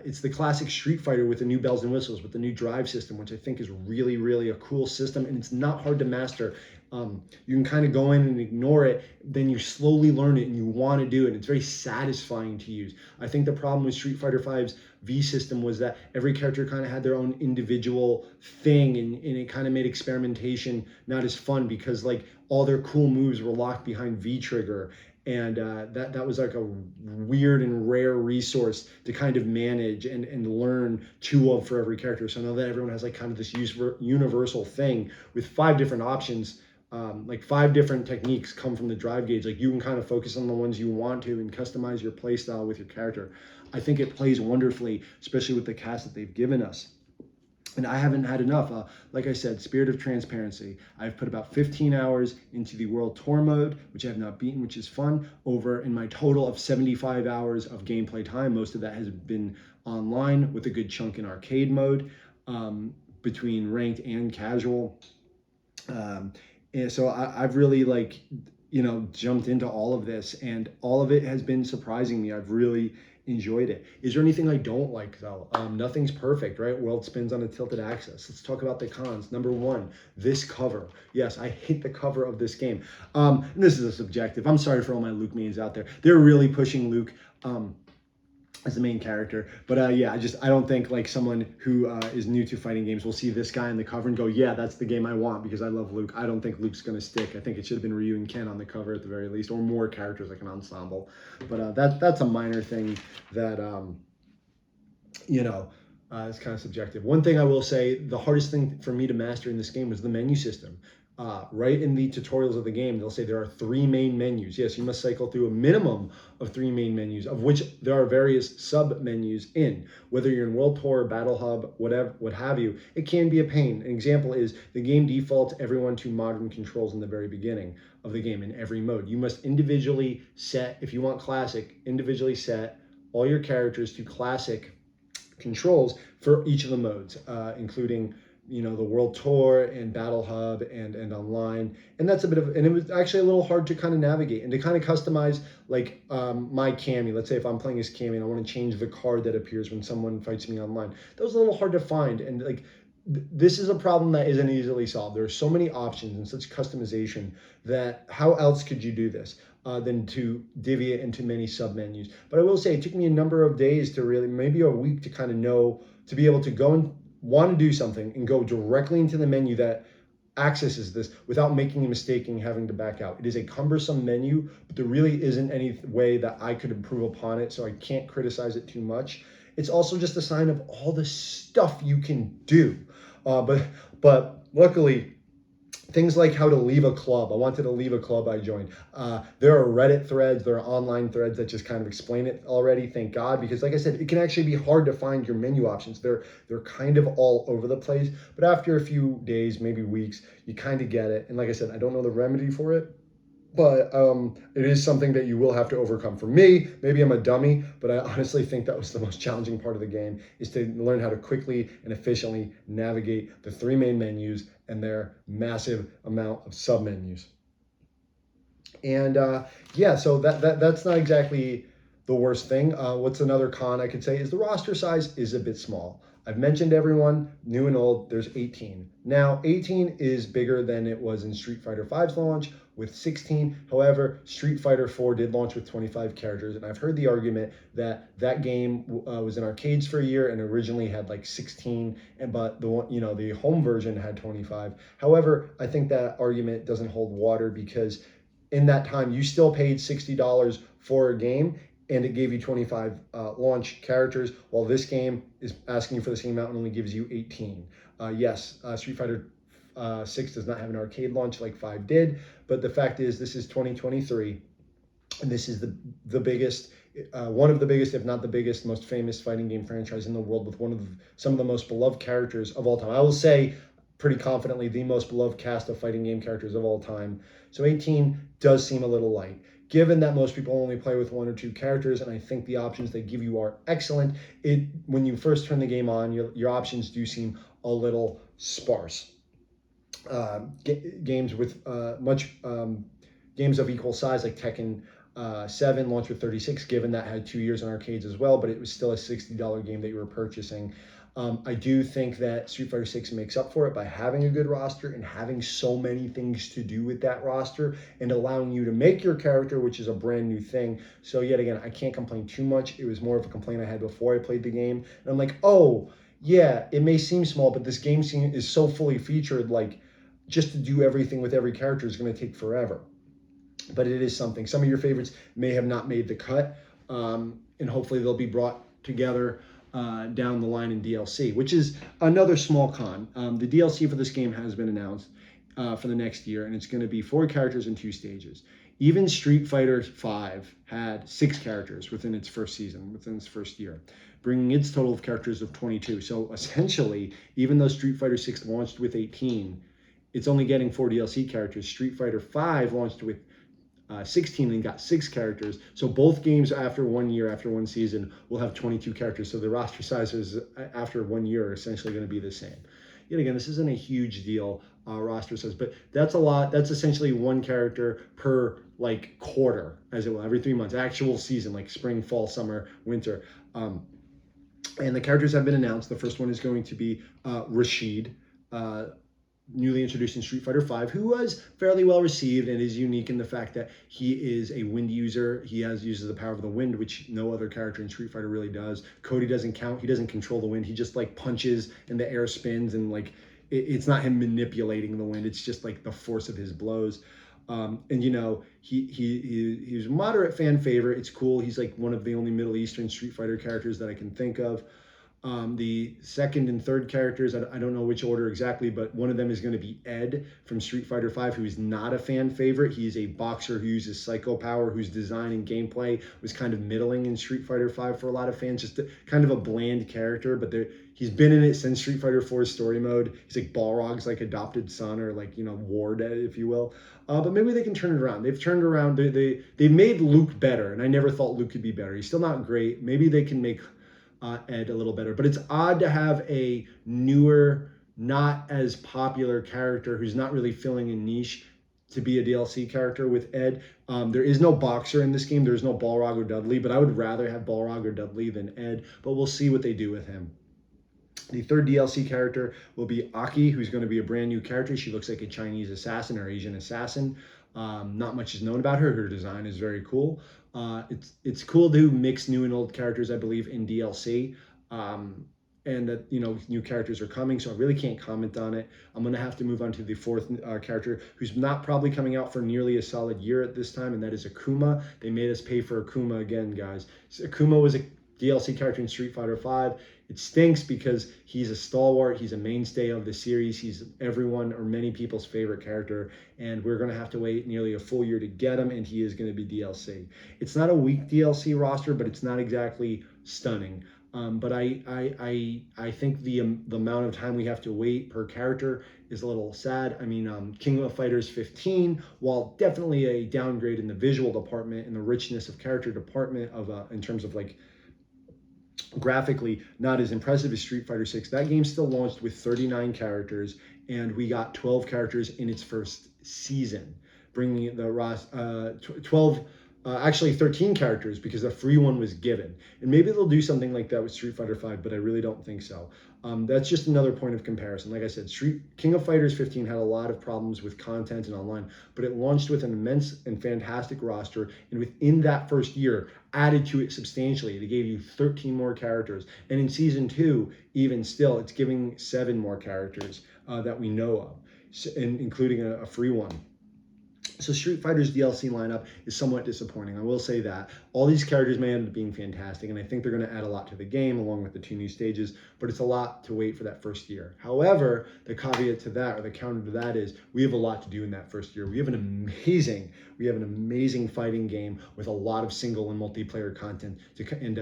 Speaker 1: It's the classic Street Fighter with the new bells and whistles, with the new drive system, which I think is really, really a cool system, and it's not hard to master. You can kind of go in and ignore it, then you slowly learn it and you want to do it. And it's very satisfying to use. I think the problem with Street Fighter V's V system was that every character kind of had their own individual thing, and it kind of made experimentation not as fun because like all their cool moves were locked behind V trigger. And that was like a weird and rare resource to kind of manage and learn two of for every character. So now that everyone has like kind of this universal thing with 5 different options, like 5 different techniques come from the drive gauge. Like you can kind of focus on the ones you want to and customize your play style with your character. I think it plays wonderfully, especially with the cast that they've given us. And I haven't had enough. Like I said, spirit of transparency. I've put about 15 hours into the World Tour mode, which I have not beaten, which is fun. Over in my total of 75 hours of gameplay time, most of that has been online with a good chunk in arcade mode, between ranked and casual. And so I've really jumped into all of this, and all of it has been surprising me. I've really enjoyed it. Is there anything I don't like though? Nothing's perfect, right? World spins on a tilted axis. Let's talk about the cons. Number 1, this cover. Yes, I hate the cover of this game. And this is a subjective. I'm sorry for all my Luke mains out there. They're really pushing Luke as the main character, but I don't think like someone who is new to fighting games will see this guy on the cover and go, yeah, that's the game I want because I love Luke. I don't think Luke's gonna stick. I think it should have been Ryu and Ken on the cover at the very least, or more characters like an ensemble. But that's a minor thing that it's kind of subjective. One thing I will say, the hardest thing for me to master in this game was the menu system. Right in the tutorials of the game, they'll say there are 3 main menus. Yes, you must cycle through a minimum of 3 main menus, of which there are various sub menus in. Whether you're in World Tour, Battle Hub, whatever, what have you, it can be a pain. An example is the game defaults everyone to modern controls in the very beginning of the game in every mode. You must individually set, if you want classic, individually set all your characters to classic controls for each of the modes, including the World Tour and Battle Hub and online. And that's and it was actually a little hard to kind of navigate and to kind of customize like my Cammy. Let's say if I'm playing as Cammy and I want to change the card that appears when someone fights me online. That was a little hard to find, and like this is a problem that isn't easily solved. There are so many options and such customization that how else could you do this than to divvy it into many submenus? But I will say it took me a number of days to really, maybe a week, to kind of know, to be able to go and want to do something and go directly into the menu that accesses this without making a mistake and having to back out. It is a cumbersome menu, but there really isn't any way that I could improve upon it, so I can't criticize it too much. It's also just a sign of all the stuff you can do. But luckily, things like how to leave a club. I wanted to leave a club I joined. There are Reddit threads, there are online threads that just kind of explain it already, thank God, because like I said, it can actually be hard to find your menu options. They're kind of all over the place, but after a few days, maybe weeks, you kind of get it. And like I said, I don't know the remedy for it, but it is something that you will have to overcome. For me, maybe I'm a dummy, but I honestly think that was the most challenging part of the game, is to learn how to quickly and efficiently navigate the three main menus and their massive amount of submenus. And yeah, so that's not exactly the worst thing. What's another con I could say is the roster size is a bit small. I've mentioned everyone, new and old, there's 18. Now, 18 is bigger than it was in Street Fighter V's launch with 16. However, Street Fighter 4 did launch with 25 characters, and I've heard the argument that that game was in arcades for a year and originally had like 16, but the home version had 25. However, I think that argument doesn't hold water, because in that time you still paid $60 for a game, and it gave you 25 launch characters, while this game is asking you for the same amount and only gives you 18. Yes, Street Fighter 6 does not have an arcade launch like 5 did, but the fact is this is 2023, and this is the biggest, one of the biggest, if not the biggest, most famous fighting game franchise in the world, with some of the most beloved characters of all time. I will say pretty confidently the most beloved cast of fighting game characters of all time. So 18 does seem a little light, given that most people only play with 1 or 2 characters, and I think the options they give you are excellent. When you first turn the game on, your options do seem a little sparse. Games with games of equal size like Tekken 7 launched with 36, given that had 2 years in arcades as well, but it was still a $60 game that you were purchasing. I do think that Street Fighter 6 makes up for it by having a good roster and having so many things to do with that roster and allowing you to make your character, which is a brand new thing. So yet again, I can't complain too much. It was more of a complaint I had before I played the game. And I'm like, oh, yeah, it may seem small, but this game is so fully featured, like just to do everything with every character is going to take forever. But it is something. Some of your favorites may have not made the cut, and hopefully they'll be brought together down the line in DLC, which is another small con. The DLC for this game has been announced for the next year, and it's going to be 4 characters in 2 stages. Even Street Fighter V had 6 characters within its first season, within its first year, bringing its total of characters of 22. So essentially, even though Street Fighter VI launched with 18, it's only getting 4 DLC characters. Street Fighter V launched with 16 and got 6 characters. So both games after 1 year, after 1 season, will have 22 characters. So the roster sizes after 1 year are essentially going to be the same. Yet again, this isn't a huge deal, roster size, but that's a lot. That's essentially 1 character per like quarter, as it will, every 3 months, actual season, like spring, fall, summer, winter. And the characters have been announced. The first one is going to be Rashid, newly introduced in Street Fighter V, who was fairly well received and is unique in the fact that he is a wind user. He uses the power of the wind, which no other character in Street Fighter really does. Cody doesn't count. He doesn't control the wind. He just like punches and the air spins, and like it's not him manipulating the wind. It's just like the force of his blows. And he's a moderate fan favorite. It's cool. He's like one of the only Middle Eastern Street Fighter characters that I can think of. The second and third characters, I don't know which order exactly, but one of them is going to be Ed from Street Fighter V, who is not a fan favorite. He's a boxer who uses psycho power, whose design and gameplay was kind of middling in Street Fighter V for a lot of fans, just kind of a bland character, but he's been in it since Street Fighter 4's story mode. He's like Balrog's like adopted son, or like, ward, if you will. But maybe they can turn it around. They've turned around. They made Luke better, and I never thought Luke could be better. He's still not great. Maybe they can make Ed a little better. But it's odd to have a newer, not as popular character who's not really filling a niche to be a DLC character with Ed. There is no boxer in this game. There's no Balrog or Dudley, but I would rather have Balrog or Dudley than Ed. But we'll see what they do with him. The third DLC character will be Aki, who's going to be a brand new character. She looks like a Chinese assassin or Asian assassin. Not much is known about her. Her design is very cool. It's cool to mix new and old characters, I believe, in DLC. And that new characters are coming, so I really can't comment on it. I'm gonna have to move on to the fourth character, who's not probably coming out for nearly a solid year at this time, and that is Akuma. They made us pay for Akuma again, guys. So Akuma was a DLC character in Street Fighter V. It stinks because he's a stalwart, he's a mainstay of the series, he's everyone or many people's favorite character, and we're going to have to wait nearly a full year to get him, and he is going to be DLC. It's not a weak DLC roster, but it's not exactly stunning. But I think the amount of time we have to wait per character is a little sad. I mean, King of Fighters 15, while definitely a downgrade in the visual department and the richness of character department in terms of like graphically not as impressive as Street Fighter 6. That game still launched with 39 characters, and we got 12 characters in its first season, bringing the 12. Actually 13 characters because a free one was given. And maybe they'll do something like that with Street Fighter V, but I really don't think so. That's just another point of comparison. Like I said, King of Fighters 15 had a lot of problems with content and online, but it launched with an immense and fantastic roster, and within that first year, added to it substantially. They gave you 13 more characters. And in Season 2, even still, it's giving 7 more characters that we know of, including a free one. So Street Fighter's DLC lineup is somewhat disappointing. I will say that. All these characters may end up being fantastic, and I think they're going to add a lot to the game along with the 2 new stages, but it's a lot to wait for that first year. However, the caveat to that, or the counter to that, is we have a lot to do in that first year. We have an amazing fighting game with a lot of single and multiplayer content and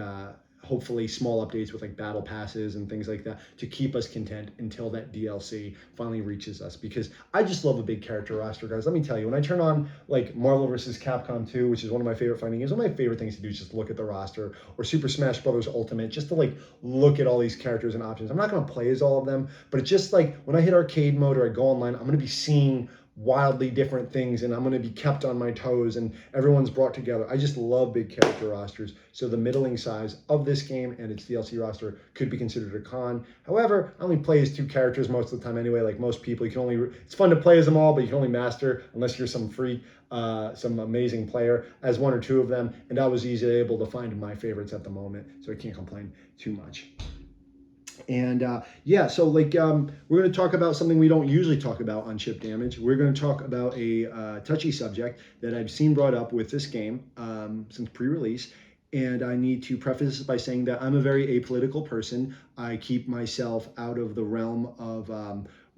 Speaker 1: hopefully small updates with like battle passes and things like that to keep us content until that DLC finally reaches us, because I just love a big character roster, guys. Let me tell you, when I turn on like Marvel vs. Capcom 2, which is one of my favorite fighting games, one of my favorite things to do is just look at the roster, or Super Smash Bros. Ultimate, just to like look at all these characters and options. I'm not going to play as all of them, but it's just like when I hit arcade mode or I go online, I'm going to be seeing wildly different things, and I'm going to be kept on my toes, and everyone's brought together. I just love big character rosters, so the middling size of this game and its DLC roster could be considered a con. However, I only play as 2 characters most of the time anyway. Like most people, it's fun to play as them all, but you can only master, unless you're some freak, some amazing player, as 1 or 2 of them, and I was easily able to find my favorites at the moment, so I can't complain too much. And yeah, so like we're going to talk about something we don't usually talk about on Chip Damage. We're going to talk about a touchy subject that I've seen brought up with this game since pre-release. And I need to preface this by saying that I'm a very apolitical person. I keep myself out of the realm of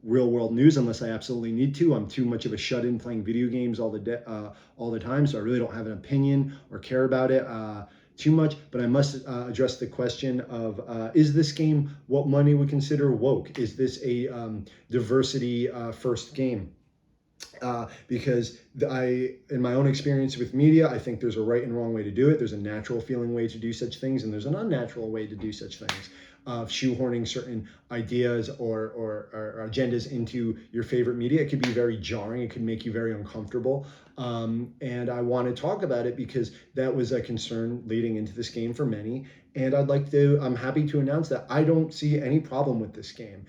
Speaker 1: real world news unless I absolutely need to. I'm too much of a shut-in playing video games all the time, so I really don't have an opinion or care about it too much, but I must address the question of, is this game what money would consider woke? Is this a diversity first game? Because in my own experience with media, I think there's a right and wrong way to do it. There's a natural feeling way to do such things, and there's an unnatural way to do such things. Shoehorning certain ideas or agendas into your favorite media. It could be very jarring. It could make you very uncomfortable. And I want to talk about it because that was a concern leading into this game for many. And I'm happy to announce that I don't see any problem with this game.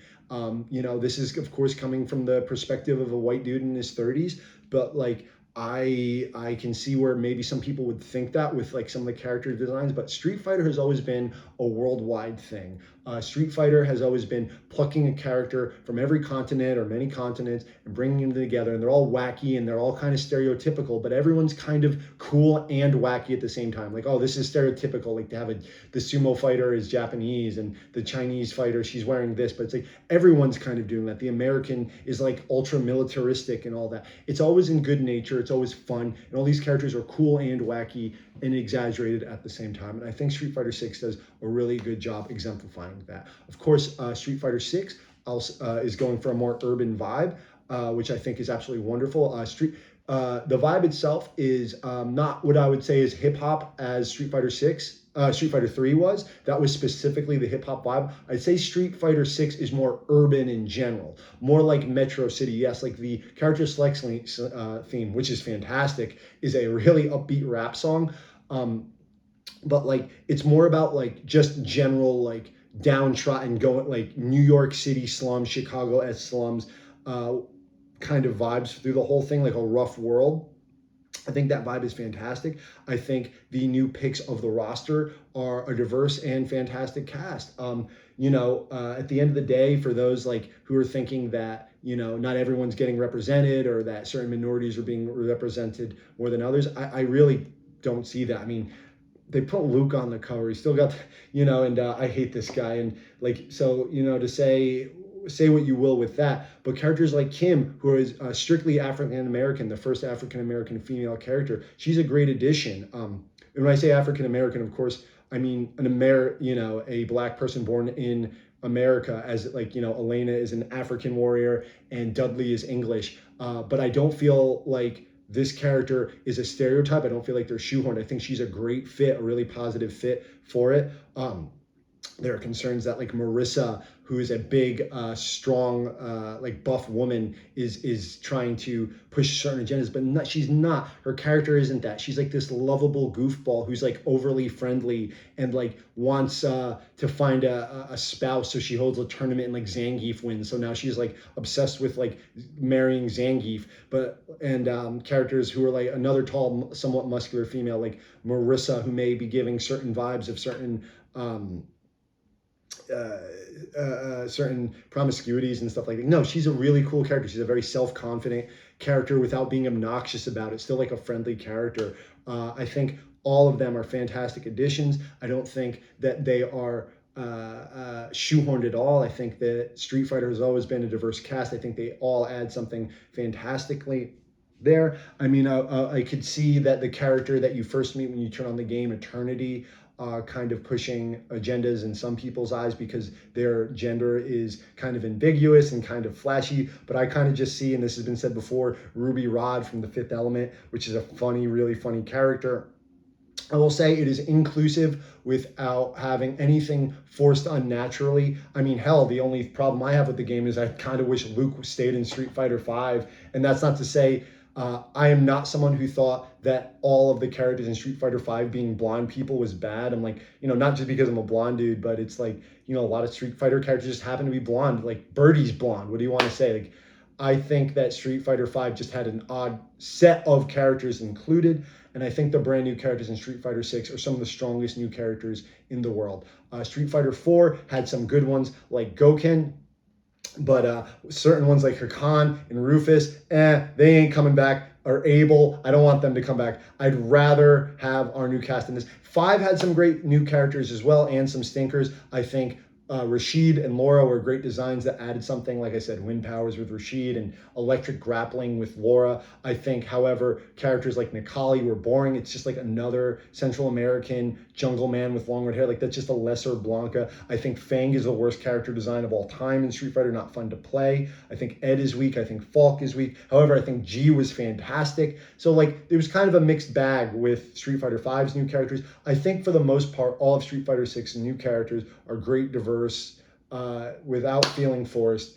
Speaker 1: This is, of course, coming from the perspective of a white dude in his 30s, but like, I can see where maybe some people would think that with like some of the character designs, but Street Fighter has always been a worldwide thing. Street Fighter has always been plucking a character from every continent or many continents and bringing them together, and they're all wacky and they're all kind of stereotypical, but everyone's kind of cool and wacky at the same time. Like, oh, this is stereotypical, like to have the sumo fighter is Japanese and the Chinese fighter, she's wearing this, but it's like everyone's kind of doing that. The American is like ultra militaristic and all that. It's always in good nature. It's always fun, and all these characters are cool and wacky and exaggerated at the same time. And I think Street Fighter 6 does a really good job exemplifying that. Of course, Street Fighter 6 is going for a more urban vibe, which I think is absolutely wonderful. The vibe itself is not what I would say is hip hop as Street Fighter 6 Street Fighter 3 was. That was specifically the hip hop vibe. I'd say Street Fighter 6 is more urban in general, more like Metro City. Yes, like the character selection theme, which is fantastic, is a really upbeat rap song. But like it's more about like just general like downtrodden, going like New York City slums, Chicago S slums, uh, kind of vibes through the whole thing, like a rough world. I think that vibe is fantastic. I think the new picks of the roster are a diverse and fantastic cast. At the end of the day, for those like who are thinking that not everyone's getting represented or that certain minorities are being represented more than others, I really don't see that. I mean, they put Luke on the cover. He still got, and I hate this guy. And like, so, to say what you will with that, but characters like Kim, who is strictly African American, the first African American female character, she's a great addition. And when I say African American, of course, I mean a black person born in America, as like Elena is an African warrior and Dudley is English. But I don't feel like this character is a stereotype. I don't feel like they're shoehorned. I think she's a great fit, a really positive fit for it. There are concerns that like Marissa, who is a big, strong, like buff woman, is trying to push certain agendas, but she's not. Her character isn't that. She's like this lovable goofball who's like overly friendly and like wants to find a spouse. So she holds a tournament and like Zangief wins. So now she's like obsessed with like marrying Zangief. And characters who are like another tall, somewhat muscular female like Marissa, who may be giving certain vibes of certain certain promiscuities and stuff like that. No, she's a really cool character. She's a very self-confident character without being obnoxious about it. Still like a friendly character. I think all of them are fantastic additions. I don't think that they are shoehorned at all. I think that Street Fighter has always been a diverse cast. I think they all add something fantastically there. I mean, I could see that the character that you first meet when you turn on the game, Eternity, kind of pushing agendas in some people's eyes because their gender is kind of ambiguous and kind of flashy. But I kind of just see, and this has been said before, Ruby Rod from The Fifth Element, which is a funny, really funny character. I will say it is inclusive without having anything forced unnaturally. I mean, hell, the only problem I have with the game is I kind of wish Luke stayed in Street Fighter V. And that's not to say I am not someone who thought that all of the characters in Street Fighter V being blonde people was bad. I'm like, not just because I'm a blonde dude, but it's like, a lot of Street Fighter characters just happen to be blonde. Like Birdie's blonde. What do you want to say? Like, I think that Street Fighter V just had an odd set of characters included. And I think the brand new characters in Street Fighter 6 are some of the strongest new characters in the world. Street Fighter 4 had some good ones like Gouken, but certain ones like Hakan and Rufus, they ain't coming back. Or Abel, I don't want them to come back. I'd rather have our new cast in this. 5 had some great new characters as well and some stinkers. I think Rashid and Laura were great designs that added something. Like I said, wind powers with Rashid and electric grappling with Laura. I think, however, characters like Nikali were boring. It's just like another Central American jungle man with long red hair. Like that's just a lesser Blanca. I think Fang is the worst character design of all time in Street Fighter. Not fun to play. I think Ed is weak. I think Falk is weak. However, I think G was fantastic. So like it was kind of a mixed bag with Street Fighter V's new characters. I think for the most part, all of Street Fighter 6 new characters are great, diverse, without feeling forced,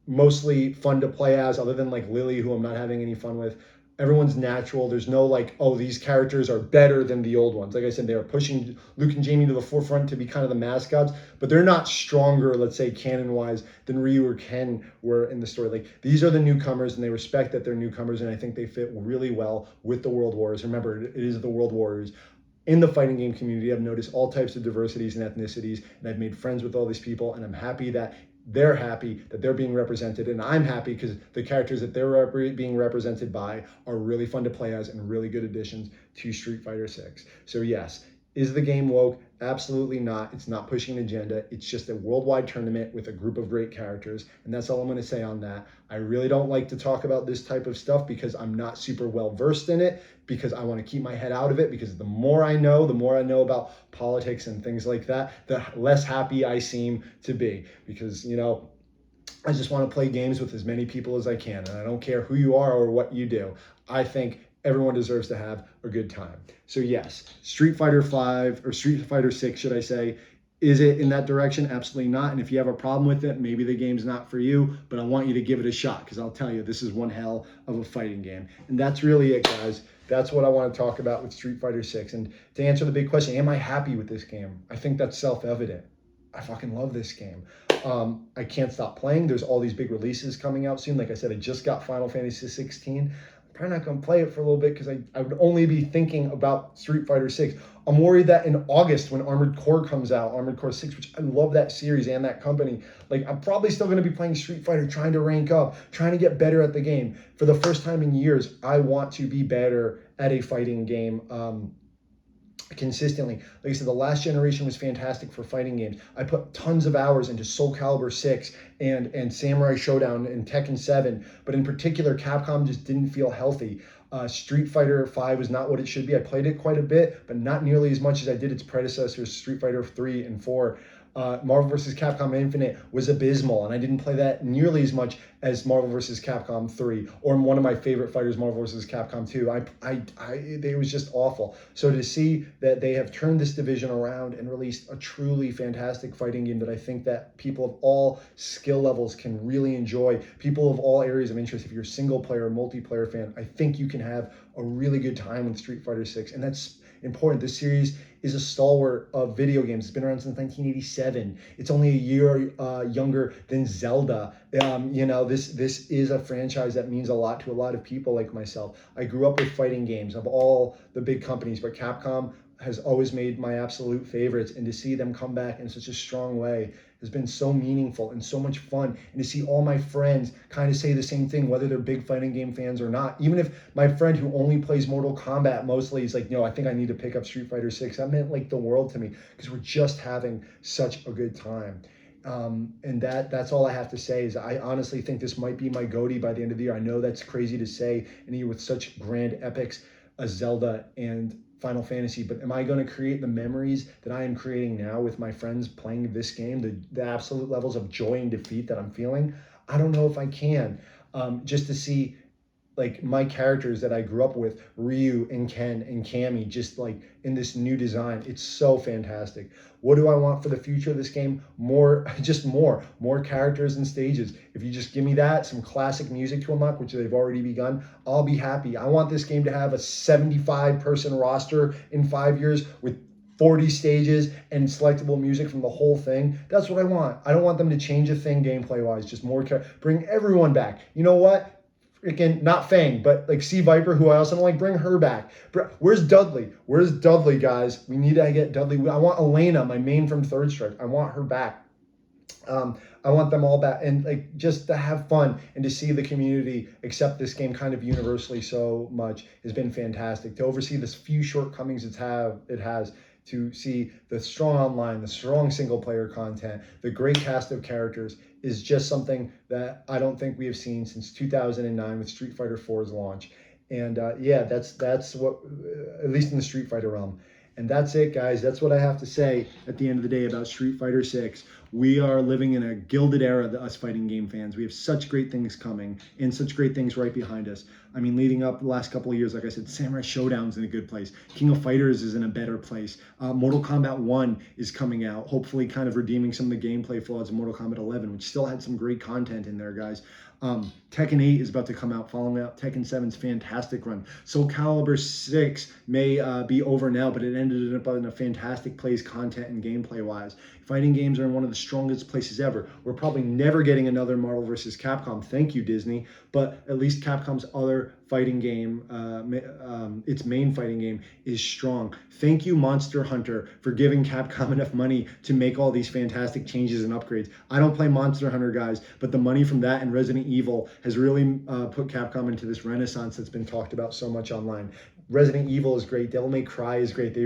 Speaker 1: mostly fun to play as, other than like Lily, who I'm not having any fun with. Everyone's natural. There's no like, oh, these characters are better than the old ones. Like I said, they are pushing Luke and Jamie to the forefront to be kind of the mascots, but they're not stronger, let's say canon-wise, than Ryu or Ken were in the story. Like these are the newcomers, and they respect that they're newcomers, and I think they fit really well with the World Warriors. Remember, it is the World Warriors. In the fighting game community, I've noticed all types of diversities and ethnicities, and I've made friends with all these people, and I'm happy that they're being represented, and I'm happy because the characters that they're being represented by are really fun to play as and really good additions to Street Fighter 6. So yes, is the game woke? Absolutely not. It's not pushing an agenda. It's just a worldwide tournament with a group of great characters, and that's all I'm going to say on that. I really don't like to talk about this type of stuff because I'm not super well versed in it, because I want to keep my head out of it, because the more I know about politics and things like that, the less happy I seem to be, because, I just want to play games with as many people as I can, and I don't care who you are or what you do. I think everyone deserves to have a good time. So yes, Street Fighter 5 or Street Fighter 6, should I say, is it in that direction? Absolutely not. And if you have a problem with it, maybe the game's not for you, but I want you to give it a shot because I'll tell you, this is one hell of a fighting game. And that's really it, guys. That's what I want to talk about with Street Fighter 6. And to answer the big question, am I happy with this game? I think that's self-evident. I fucking love this game. I can't stop playing. There's all these big releases coming out soon. Like I said, I just got Final Fantasy 16. Probably not going to play it for a little bit because I would only be thinking about Street Fighter 6. I'm worried that in August when Armored Core comes out, Armored Core 6, which I love that series and that company, like I'm probably still going to be playing Street Fighter, trying to rank up, trying to get better at the game. For the first time in years, I want to be better at a fighting game. Consistently. Like I said, the last generation was fantastic for fighting games. I put tons of hours into Soul Calibur 6 and Samurai Showdown and Tekken 7, but in particular, Capcom just didn't feel healthy. Street Fighter 5 was not what it should be. I played it quite a bit, but not nearly as much as I did its predecessors, Street Fighter 3 and 4. Marvel vs. Capcom Infinite was abysmal, and I didn't play that nearly as much as Marvel vs. Capcom 3, or one of my favorite fighters, Marvel vs. Capcom 2. It was just awful. So to see that they have turned this division around and released a truly fantastic fighting game that I think that people of all skill levels can really enjoy, people of all areas of interest, if you're a single player or multiplayer fan, I think you can have a really good time with Street Fighter 6, and that's important. This series is a stalwart of video games. It's been around since 1987. It's only a year younger than Zelda. This is a franchise that means a lot to a lot of people like myself. I grew up with fighting games of all the big companies, but Capcom has always made my absolute favorites, and to see them come back in such a strong way has been so meaningful and so much fun. And to see all my friends kind of say the same thing, whether they're big fighting game fans or not. Even if my friend who only plays Mortal Kombat mostly is like, no, I think I need to pick up Street Fighter 6. That meant like the world to me because we're just having such a good time. And that's all I have to say is I honestly think this might be my GOTY by the end of the year. I know that's crazy to say, and here with such grand epics as Zelda and Final Fantasy, but am I going to create the memories that I am creating now with my friends playing this game, the absolute levels of joy and defeat that I'm feeling? I don't know if I can. Just to see like my characters that I grew up with, Ryu and Ken and Cammy, just like in this new design. It's so fantastic. What do I want for the future of this game? More characters and stages. If you just give me that, some classic music to unlock, which they've already begun, I'll be happy. I want this game to have a 75-person roster in 5 years with 40 stages and selectable music from the whole thing. That's what I want. I don't want them to change a thing gameplay-wise, just more, bring everyone back. You know what? Freaking not Fang, but like C Viper, who I also don't like, bring her back. Where's Dudley? Where's Dudley, guys? We need to get Dudley. I want Elena, my main from Third Strike. I want her back. I want them all back, and like just to have fun and to see the community accept this game kind of universally so much has been fantastic. To oversee the few shortcomings it has, to see the strong online, the strong single player content, the great cast of characters is just something that I don't think we have seen since 2009 with Street Fighter 4's launch. And that's what, at least in the Street Fighter realm. And that's it, guys. That's what I have to say at the end of the day about Street Fighter 6. We are living in a gilded era, us fighting game fans. We have such great things coming and such great things right behind us. I mean, leading up the last couple of years, like I said, Samurai Showdown's in a good place. King of Fighters is in a better place. Mortal Kombat 1 is coming out, hopefully kind of redeeming some of the gameplay flaws of Mortal Kombat 11, which still had some great content in there, guys. Tekken 8 is about to come out, following out Tekken 7's fantastic run. Soul Calibur 6 may be over now, but it ended up in a fantastic place content and gameplay-wise. Fighting games are in one of the strongest places ever. We're probably never getting another Marvel vs. Capcom. Thank you, Disney. But at least Capcom's other fighting game, its main fighting game, is strong. Thank you, Monster Hunter, for giving Capcom enough money to make all these fantastic changes and upgrades. I don't play Monster Hunter, guys, but the money from that and Resident Evil has really put Capcom into this renaissance that's been talked about so much online. Resident Evil is great. Devil May Cry is great.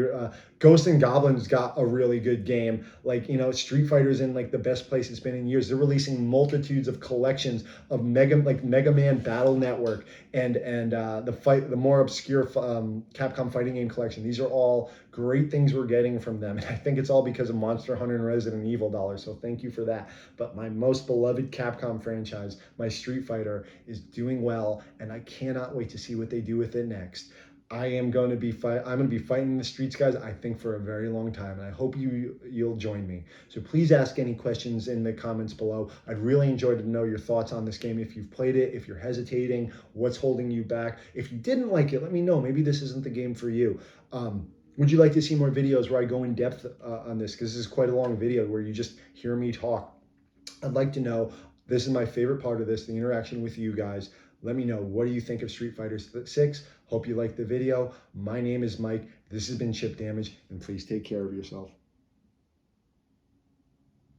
Speaker 1: Ghosts and Goblins got a really good game. Like, Street Fighter's in like the best place it's been in years. They're releasing multitudes of collections of Mega Man Battle Network and the more obscure Capcom fighting game collection. These are all great things we're getting from them. And I think it's all because of Monster Hunter and Resident Evil dollars. So thank you for that. But my most beloved Capcom franchise, my Street Fighter Fighter is doing well, and I cannot wait to see what they do with it next. I'm going to be fighting the streets, guys, I think for a very long time, and I hope you'll join me. So please ask any questions in the comments below. I'd really enjoy to know your thoughts on this game. If you've played it, if you're hesitating, what's holding you back. If you didn't like it, let me know. Maybe this isn't the game for you. Would you like to see more videos where I go in depth on this? Because this is quite a long video where you just hear me talk. I'd like to know. This is my favorite part of this, the interaction with you guys. Let me know, what do you think of Street Fighter 6? Hope you liked the video. My name is Mike. This has been Chip Damage, and please take care of yourself.